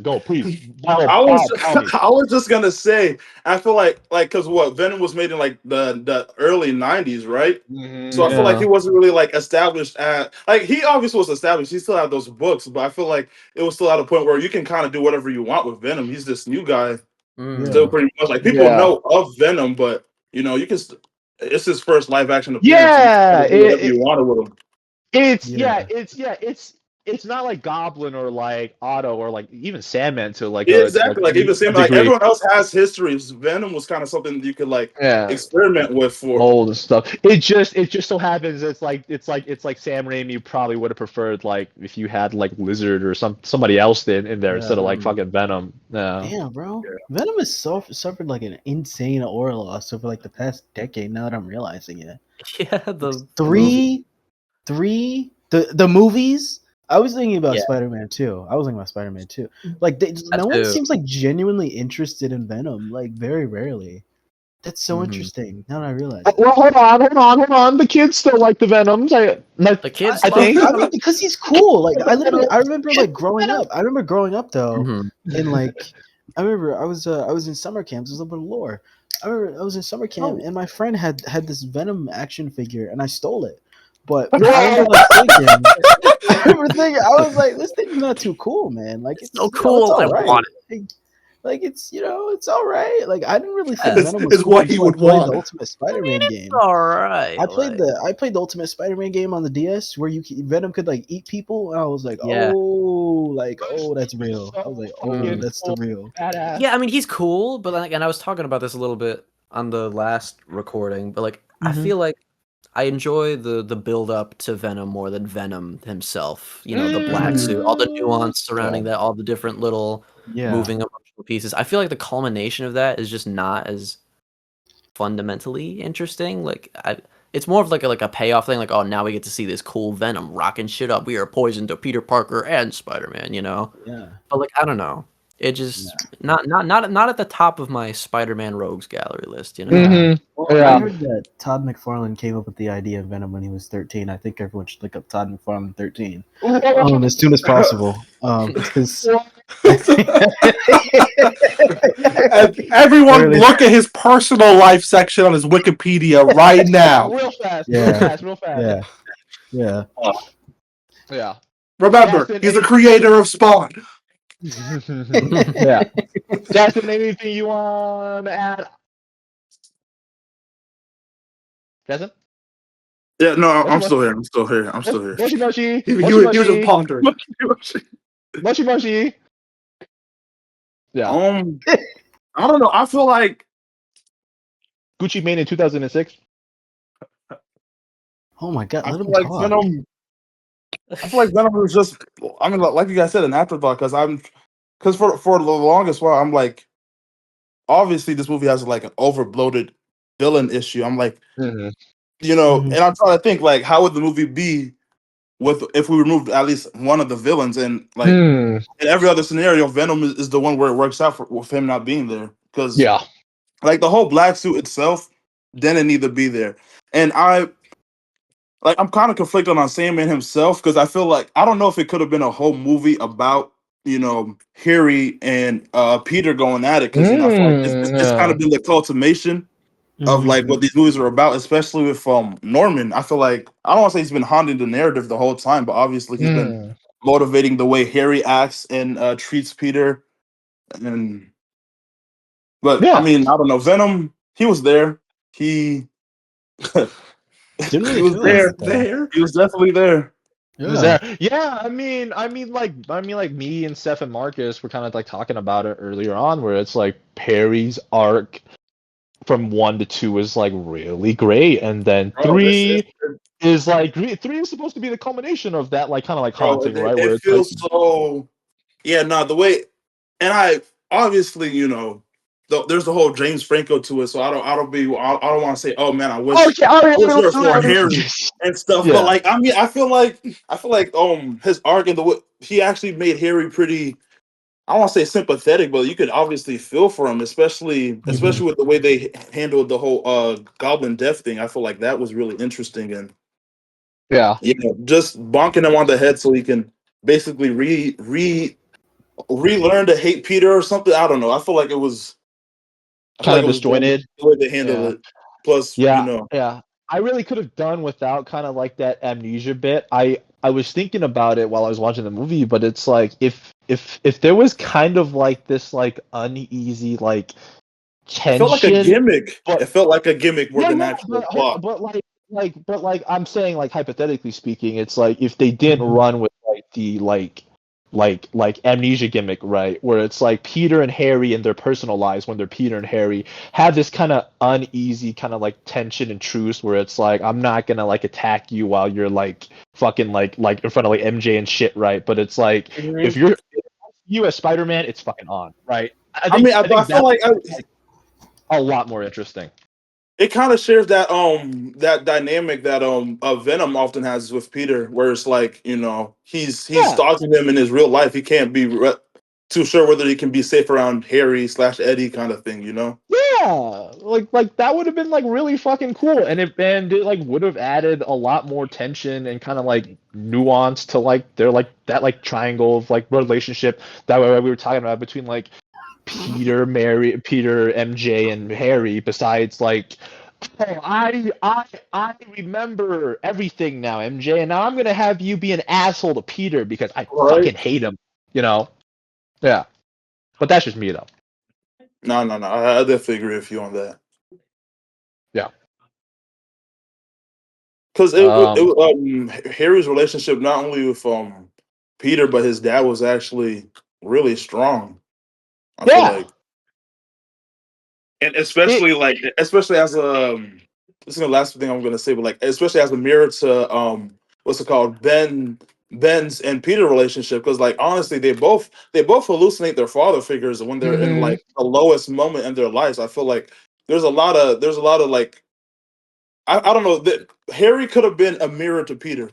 go, please. I was just gonna say, I feel like because Venom was made in like the early 90s, right? Mm-hmm, so I feel like he wasn't really like established at, like, he obviously was established. He still had those books, but I feel like it was still at a point where you can kind of do whatever you want with Venom. He's this new guy, still pretty much like people know of Venom, but you know you can. It's his first live action appearance. Yeah, whatever you wanted with him. It's it's not like Goblin or like Otto or like even Sandman to like exactly. Like even Sandman, like degree. everyone else has histories. Venom was kind of something you could like experiment with for mold and stuff. It just so happens it's like Sam Raimi probably would have preferred like if you had like Lizard or somebody else in there instead of like fucking Venom. Yeah. Damn, bro. Venom has suffered like an insane aura loss over like the past decade. Now that I'm realizing it. Yeah, the movies. I was thinking about Spider-Man 2. Like no one seems like genuinely interested in Venom. Like very rarely. That's so interesting. Now that I realize. Well, hold on. The kids still like the Venoms. The kids, I mean, because he's cool. Like I remember like growing up. I remember growing up though, and like I remember I was in summer camps. There's a little bit of lore. I remember I was in summer camp, and my friend had this Venom action figure, and I stole it. But I remember thinking, I was like, this thing's not too cool, man. Like it's so cool. I want it. Like it's it's all right. Like I didn't really think Venom was cool what he would want. The Ultimate Spider-Man game. All right. I played the Ultimate Spider-Man game on the DS where Venom could like eat people, and I was like, oh, that's real. I was like, oh, that's the real. Yeah, I mean he's cool, but like, and I was talking about this a little bit on the last recording, but like I feel like I enjoy the build up to Venom more than Venom himself. You know, the black suit, all the nuance surrounding that, all the different little moving emotional pieces. I feel like the culmination of that is just not as fundamentally interesting. Like it's more of like a payoff thing. Like, oh, now we get to see this cool Venom rocking shit up. We are poison to Peter Parker and Spider-Man. You know. Yeah. But like I don't know. It just not at the top of my Spider-Man Rogues Gallery list, you know. Well, I heard that Todd McFarlane came up with the idea of Venom when he was 13. I think everyone should look up Todd McFarlane 13 as soon as possible. Because everyone look at his personal life section on his Wikipedia right now. Real fast. Yeah. Remember, he's the creator of Spawn. Yeah. Jackson, anything you want to add? Jackson? Yeah, no, I'm still here. Moshi. He was just pondering. Moshi. Yeah. I don't know. I feel like Gucci Mane in 2006. Oh my god! I feel like Venom was just. I mean, like you guys said, an afterthought. Because for the longest while, I'm like, obviously this movie has like an overbloated villain issue. I'm like, and I'm trying to think like, how would the movie be if we removed at least one of the villains, and like in every other scenario, Venom is the one where it works out with him not being there. Because like the whole black suit itself didn't need to be there, and I'm kind of conflicted on Sandman himself because I feel like I don't know if it could have been a whole movie about Harry and Peter going at it because I feel like it's kind of been the culmination of like what these movies are about, especially with Norman. I feel like I don't want to say he's been haunting the narrative the whole time, but obviously he's been motivating the way Harry acts and treats Peter. I mean, I don't know. Venom, he was there. He he was there. He was definitely there. Yeah, I mean, like me and Steph and Marcus were kind of like talking about it earlier on, where it's like Perry's arc from 1 to 2 is like really great, and then 3 is like 3 is supposed to be the culmination of that, like kind of like haunting, right? Where it feels like, so. Yeah, the way, and I obviously there's the whole James Franco to it, so I don't want to say, oh man, I wish I was there for Harry and stuff. But like, I mean, I feel like his arc and the way he actually made Harry pretty. I don't want to say sympathetic, but you could obviously feel for him, especially with the way they handled the whole Goblin Death thing. I feel like that was really interesting, and just bonking him on the head so he can basically relearn to hate Peter or something. I don't know. I feel like it was kind of disjointed the way they handle it. Plus, I really could have done without kind of like that amnesia bit. I was thinking about it while I was watching the movie, but it's like if there was kind of like this like uneasy like tension, it felt like a gimmick. It felt like a gimmick more than actual plot. But I'm saying like hypothetically speaking, it's like if they didn't run with like the like amnesia gimmick, right? Where it's like Peter and Harry in their personal lives, when they're Peter and Harry, have this kind of uneasy kind of like tension and truce where it's like, I'm not gonna like attack you while you're like fucking like in front of like MJ and shit, right? But it's like if you're you as Spider-Man, it's fucking on, right? I think feel like a lot more interesting. It kind of shares that that dynamic that Venom often has with Peter, where it's like, you know, he's stalking him in his real life. He can't be too sure whether he can be safe around Harry/Eddie kind of thing, you know? Yeah, like that would have been like really fucking cool, and it like would have added a lot more tension and kind of like nuance to like their like that like triangle of like relationship that we were talking about between like Peter, MJ, and Harry. Besides, like, oh, I remember everything now, MJ, and now I'm gonna have you be an asshole to Peter because I fucking hate him. You know? Yeah. But that's just me though. No. I definitely agree with you on that. Yeah. Because Harry's relationship not only with Peter but his dad was actually really strong. I feel like, and especially especially as a this is the last thing I'm gonna say, but like especially as a mirror to what's it called, Ben's and Peter relationship, because like honestly they both hallucinate their father figures when they're in like the lowest moment in their lives. I feel like there's a lot of like I don't know that Harry could have been a mirror to Peter.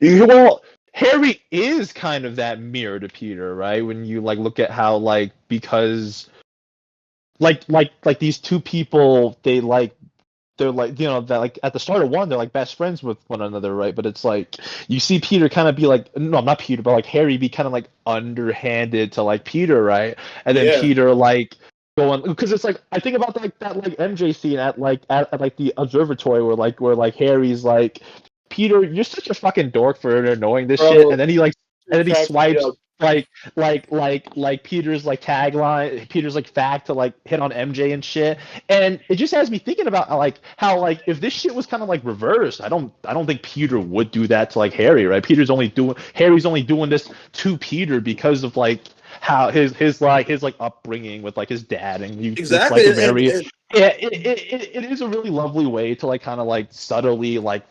Well, Harry is kind of that mirror to Peter, right? When you like look at how like because like these two people they're like, you know, that like at the start of one they're like best friends with one another, right? But it's like you see Peter kind of be like, no, not Peter, but like Harry be kind of like underhanded to like Peter, right? And then Peter like going, because it's like I think about that like MJ scene at like the observatory where like Harry's like, Peter, you're such a fucking dork for knowing this shit, and then he like swipes like Peter's like tagline, Peter's like fact to like hit on MJ and shit, and it just has me thinking about like how like if this shit was kind of like reversed, I don't think Peter would do that to like Harry, right? Harry's only doing this to Peter because of like how his upbringing with like his dad, and Exactly. It's like a very it is a really lovely way to like kind of like subtly like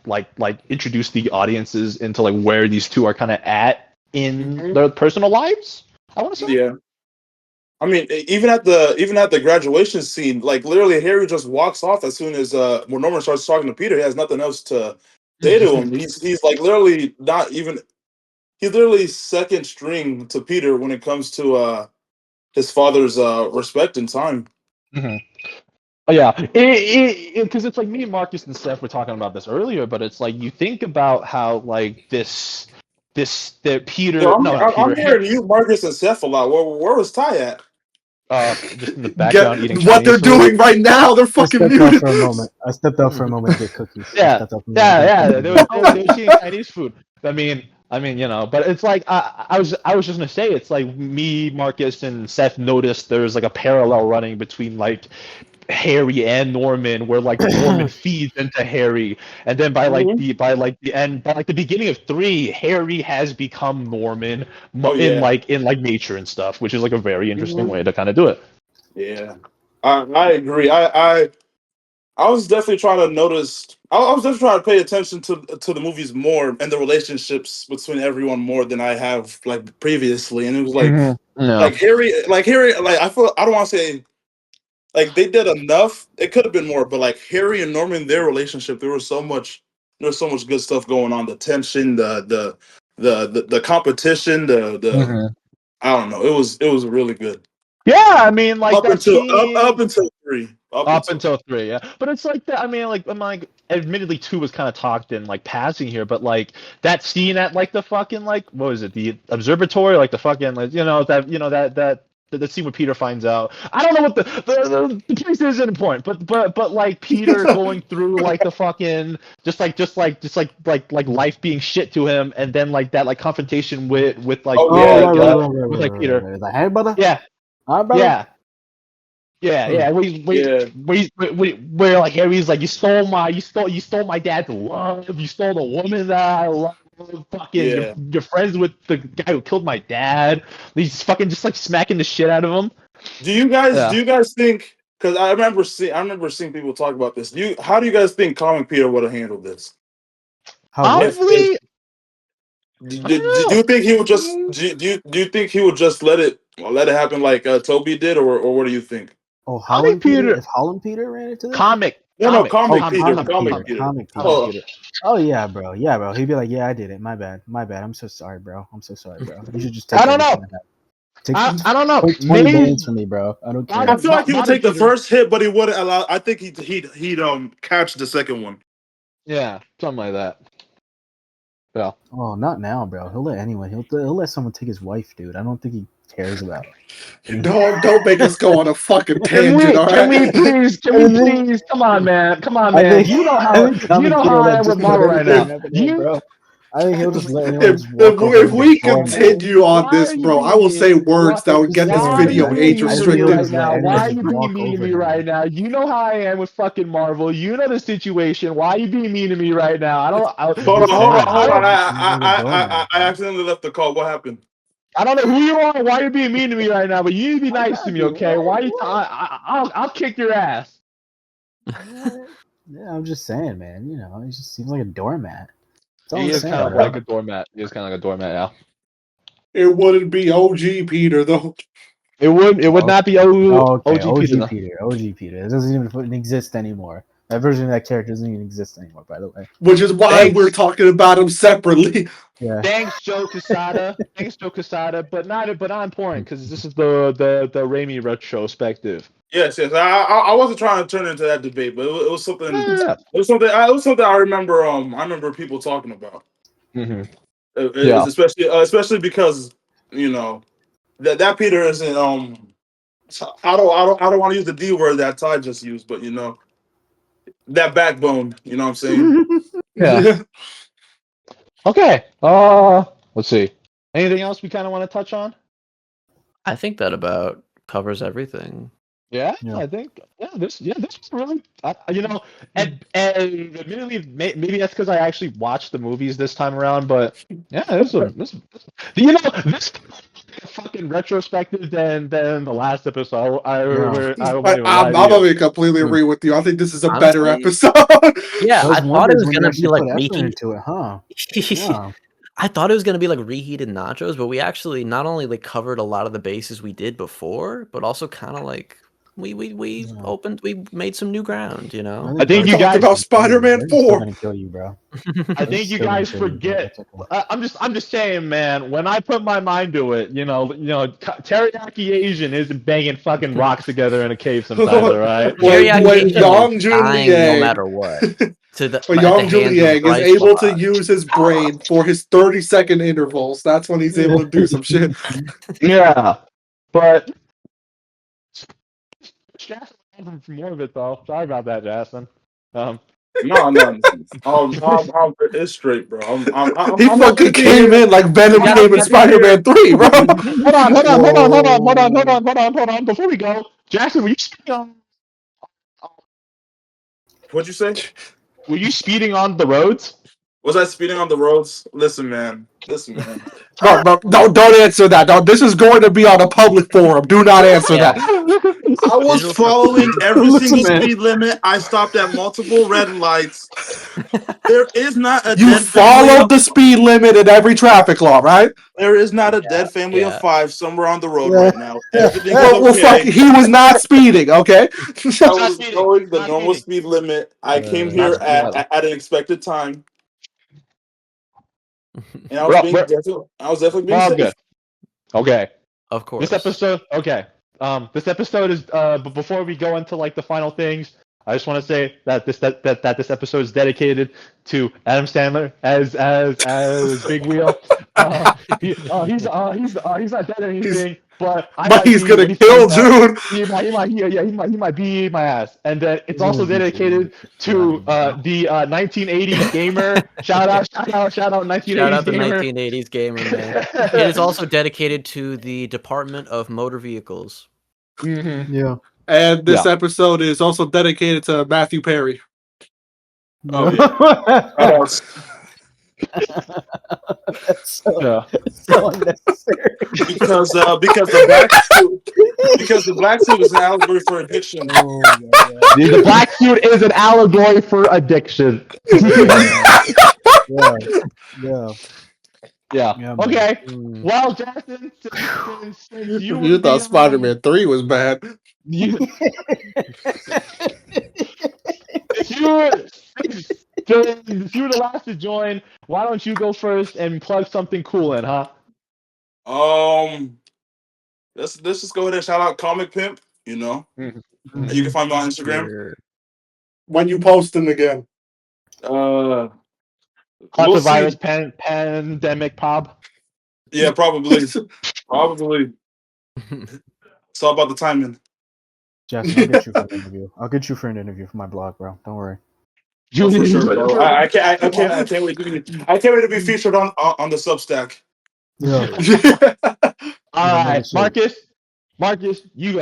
introduce the audiences into like where these two are kind of at in their personal lives. I want to say. Yeah. I mean, even at the graduation scene, like literally Harry just walks off as soon as when Norman starts talking to Peter. He has nothing else to say to him. He's like literally not even. He's literally second string to Peter when it comes to his father's respect and time. Mm-hmm. Oh, yeah, because it's like me and Marcus and Steph were talking about this earlier, but it's like you think about how like this Peter. Yo, I'm hearing you, Marcus, and Steph a lot. Where was Ty at? Just in the background eating what Chinese they're food. doing right now. They're fucking muted. I stepped out for a moment to get cookies. Yeah. They were eating Chinese food. I mean, you know, but it's like I was just gonna say, it's like me, Marcus, and Seth noticed there's like a parallel running between like Harry and Norman, where like Norman feeds into Harry, and then by the beginning of 3, Harry has become Norman in nature and stuff, which is like a very interesting way to kind of do it. Yeah, I agree. I was definitely trying to notice. I was definitely trying to pay attention to the movies more and the relationships between everyone more than I have like previously, and it was like like Harry, I feel I don't want to say. Like they did enough. It could have been more, but like Harry and Norman, their relationship, there was so much good stuff going on. The tension, the competition, I don't know. It was really good. Yeah, I mean, like up until 3. Up until 3, yeah. But it's like that. I mean, like I'm like, admittedly 2 was kind of talked in like passing here, but like that scene at like the fucking like what was it, the observatory, like the fucking like the scene where Peter finds out. I don't know what the place isn't important, but like Peter going through like the fucking just like life being shit to him, and then like that like confrontation with like Peter. Is that, hey brother? Yeah. All right, brother? Yeah. Where like Harry's like, you stole my dad's love. You stole the woman that I love. fucking, you're friends with the guy who killed my dad. He's fucking just like smacking the shit out of him. Do you guys think? Because I remember seeing people talk about this. How do you guys think Comic Peter would have handled this? Honestly, do you think he would just do you think he would just let it happen like Toby did, or what do you think? Oh, Holland Peter. If Holland Peter ran into this, Comic Peter. Comic Peter. Oh yeah, bro. He'd be like, yeah, I did it. My bad. I'm so sorry, bro. You should just take. I don't know. I don't know. 20 bands for me, bro. I don't care. I feel like he would take the first hit, but he wouldn't allow. I think he'd catch the second one. Yeah, something like that. Yeah. Oh, not now, bro. He'll let anyone. He'll let someone take his wife, dude. I don't think he cares about it. Don't make us go on a fucking tangent. Can we please? Come on, man. You know how I am with Marvel right now. I think he'll just let anyone if we continue on this, bro, I will say words that would get this video age restricted. Why are you being mean to me right now? You know how I am with fucking Marvel. You know the situation. Why are you being mean to me right now? Hold on. I accidentally left the call. What happened? I don't know who you are, why you're being mean to me right now, but you need to be nice to me, okay? Why you? I'll kick your ass. Yeah, I'm just saying, man. You know, he just seems like a doormat. He is kind of like a doormat. Yeah. It wouldn't be OG Peter though. It would not be OG Peter. Peter. OG Peter. It doesn't even exist anymore. That version of that character doesn't even exist anymore, by the way. Which is why we're talking about him separately. Yeah. Thanks, Joe Quesada. But not important because this is the Raimi retrospective. Yes. I wasn't trying to turn into that debate, but it was something. Yeah. It was something I remember. I remember people talking about. Mm-hmm. Especially because that Peter isn't. I don't want to use the D word that Ty just used, but that backbone. You know what I'm saying? Yeah. Okay. Let's see. Anything else we kind of want to touch on? I think that about covers everything. Yeah. I think this was really admittedly maybe that's because I actually watched the movies this time around, but yeah, this fucking retrospective than the last episode. I'm gonna completely agree with you. I think this is a better episode. Yeah, I thought it was gonna be like reheated to it, huh? Yeah. I thought it was gonna be like reheated nachos, but we actually not only like covered a lot of the bases we did before, but also kind of like we made some new ground. I think you guys about Spider-Man 4. Gonna kill you, bro. I think you guys forget. I'm just saying, man. When I put my mind to it, teriyaki Asian isn't banging fucking rocks together in a cave sometimes, all right? When Yang Junliang, no matter what. When Yang Junliang is able to use his brain for his 30-second intervals, that's when he's able to do some shit. Yeah, but Jackson for more of it though. Sorry about that, Jackson. No. It's straight, bro. He fucking came in like Venom came in Spider-Man 3, bro. Hold on. Before we go, Jackson, were you speeding on? What'd you say? Were you speeding on the roads? Was I speeding on the roads? Listen, man. No, don't answer that. No, this is going to be on a public forum. Do not answer that. I was following every single speed limit. I stopped at multiple red lights. There is not a You followed the speed limit in every traffic law, right? There is not a dead family of 5 somewhere on the road right now. Everything is well, fuck, he was not speeding, okay? I was going the normal speed limit. I came here at an expected time. And I was definitely being safe. Good. Okay. Of course. This episode is before we go into like the final things, I just want to say that this episode is dedicated to Adam Sandler as Big Wheel. He's not dead or anything, but he's gonna kill June. He might beat my ass. And then it's also dedicated to the 1980s gamer. Shout out 1980s Shout out the gamer. 1980s gamer, man. It is also dedicated to the Department of Motor Vehicles. Mm-hmm. Yeah. And this episode is also dedicated to Matthew Perry. Oh, yeah. That's so, Yeah. so unnecessary. because the black suit is an allegory for addiction. Oh my god. The black suit is an allegory for addiction. Yeah. Yeah. Yeah. Yeah, man. Okay. Mm. Well, Jackson, since you were You thought the, Spider-Man 3 was bad. you, if you were the last to join, why don't you go first and plug something cool in, huh? Let's just go ahead and shout out Comic Pimp. You know, Mm-hmm. you can find me on Instagram. Sure. When you posting again? We'll Virus see. pandemic pop. Yeah, probably. It's all about the timing. Jackson, I'll get you for an interview. I'll get you for an interview for my blog, bro. Don't worry. Oh, for sure, bro. I can't wait to be featured on the Substack. Yeah. All right, Marcus, you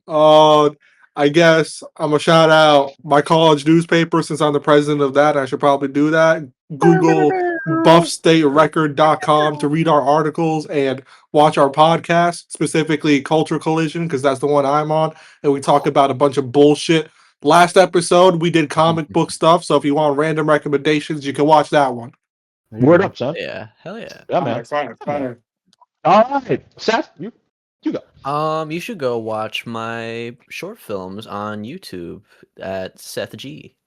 go. I guess I'm gonna shout out my college newspaper since I'm the president of that. I should probably do that. Google buffstaterecord.com to read our articles and watch our podcast, specifically Culture Collision, because that's the one I'm on, and we talk about a bunch of bullshit. Last episode we did comic book stuff, so if you want random recommendations, you can watch that one. Word up, son. Yeah, hell yeah. Yeah, man. Fine. All right, Seth, you go. You should go watch my short films on YouTube at Seth G.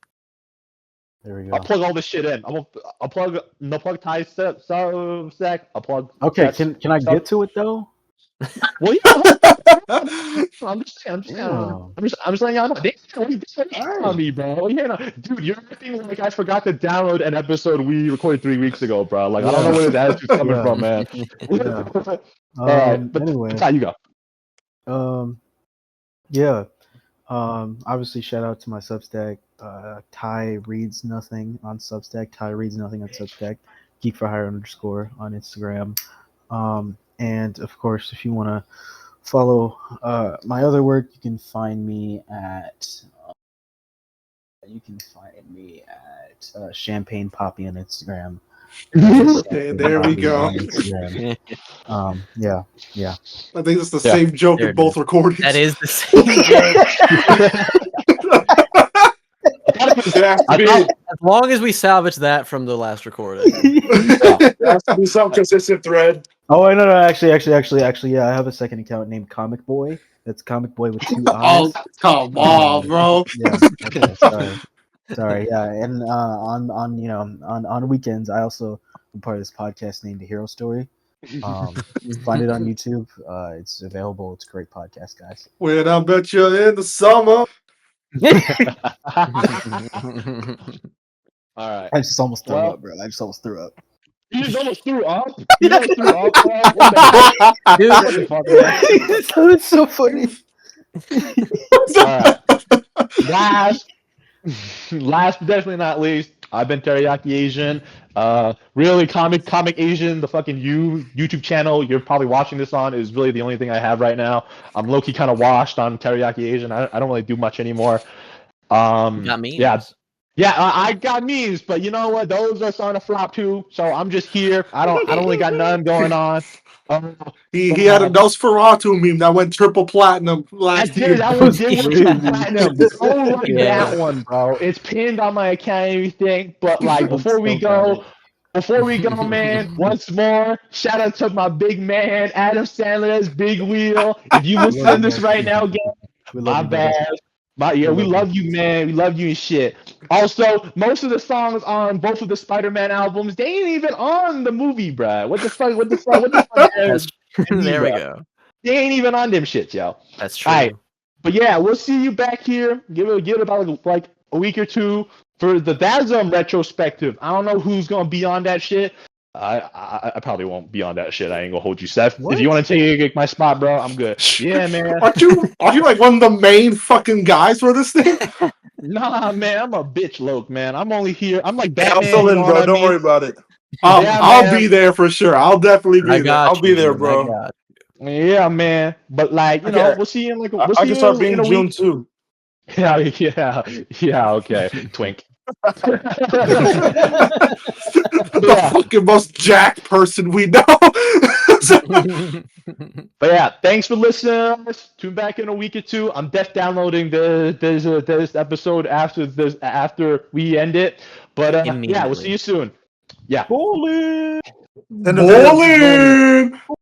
There we go. I'll plug all this shit in. I'll plug no plug ties sec. I'll plug. Okay, Seth's can I stuff. get to it though? Well, yeah. I'm just letting y'all know. On me, bro. Dude, you're acting like I forgot to download an episode we recorded 3 weeks ago, bro. Like, I don't know where this attitude's coming from, man. Yeah. All right, but Anyway. that's how you go. Yeah. Obviously, shout out to my Substack. Ty Reads Nothing on Substack. Ty Reads Nothing on Substack. Geek for Hire _ on Instagram. And of course, if you want to follow my other work, you can find me at Champagne Poppy on Instagram. There we go. Yeah. I think it's the same joke in both recordings. That is the same joke. As long as we salvage that from the last recording. There has to be some consistent thread. Oh, no, actually, yeah, I have a second account named Comic Boy. That's Comic Boy with 2 eyes. Oh, come on, bro. Yeah, okay, sorry, yeah, and on weekends, I also am part of this podcast named The Hero Story. Find it on YouTube. It's available. It's a great podcast, guys. When I bet you in the summer. All right. I just almost threw up, bro. I just almost threw up. You just almost threw up? You almost threw up, bro? What the heck? Dude, what the fuck, man? It's so funny. All right. Last but definitely not least, I've been Teriyaki Asian. Really, Comic Asian, the fucking YouTube channel you're probably watching this on is really the only thing I have right now. I'm low-key kind of washed on Teriyaki Asian. I don't really do much anymore. Got memes. Yeah, I got memes, but you know what? Those are starting to flop too. So I'm just here. I don't really got none going on. He had a Nosferatu meme that went triple platinum last year. That was triple platinum. Don't like that one, bro. It's pinned on my account and everything. But like before we go, man, once more, shout out to my big man, Adam Sandler's Big Wheel. If you listen to this right now, again, my bad. We love you, man. We love you and shit. Also, most of the songs on both of the Spider-Man albums, they ain't even on the movie, bruh. What the fuck? There we go. They ain't even on them shits, yo. That's true. All right. But yeah, we'll see you back here. Give it about like a week or two for the Dazum retrospective. I don't know who's gonna be on that shit. I probably won't be on that shit. I ain't gonna hold you, Seth. What? If you want to take my spot, bro, I'm good. Yeah, man. Are you like one of the main fucking guys for this thing? Nah, man, I'm a bitch, Loke, man. I'm only here. I'm like Batman. I'll fill in, bro. Don't worry about it. I'll be there for sure. I'll definitely be there. I'll be there, bro. Yeah, man. But like, we'll see you in like. I can start being June too. Yeah. Okay, twink. The fucking most jacked person we know. But yeah, thanks for listening. Tune back in a week or two. I'm downloading this episode after we end it. But yeah, we'll see you soon. Yeah. Bowling. Bowling.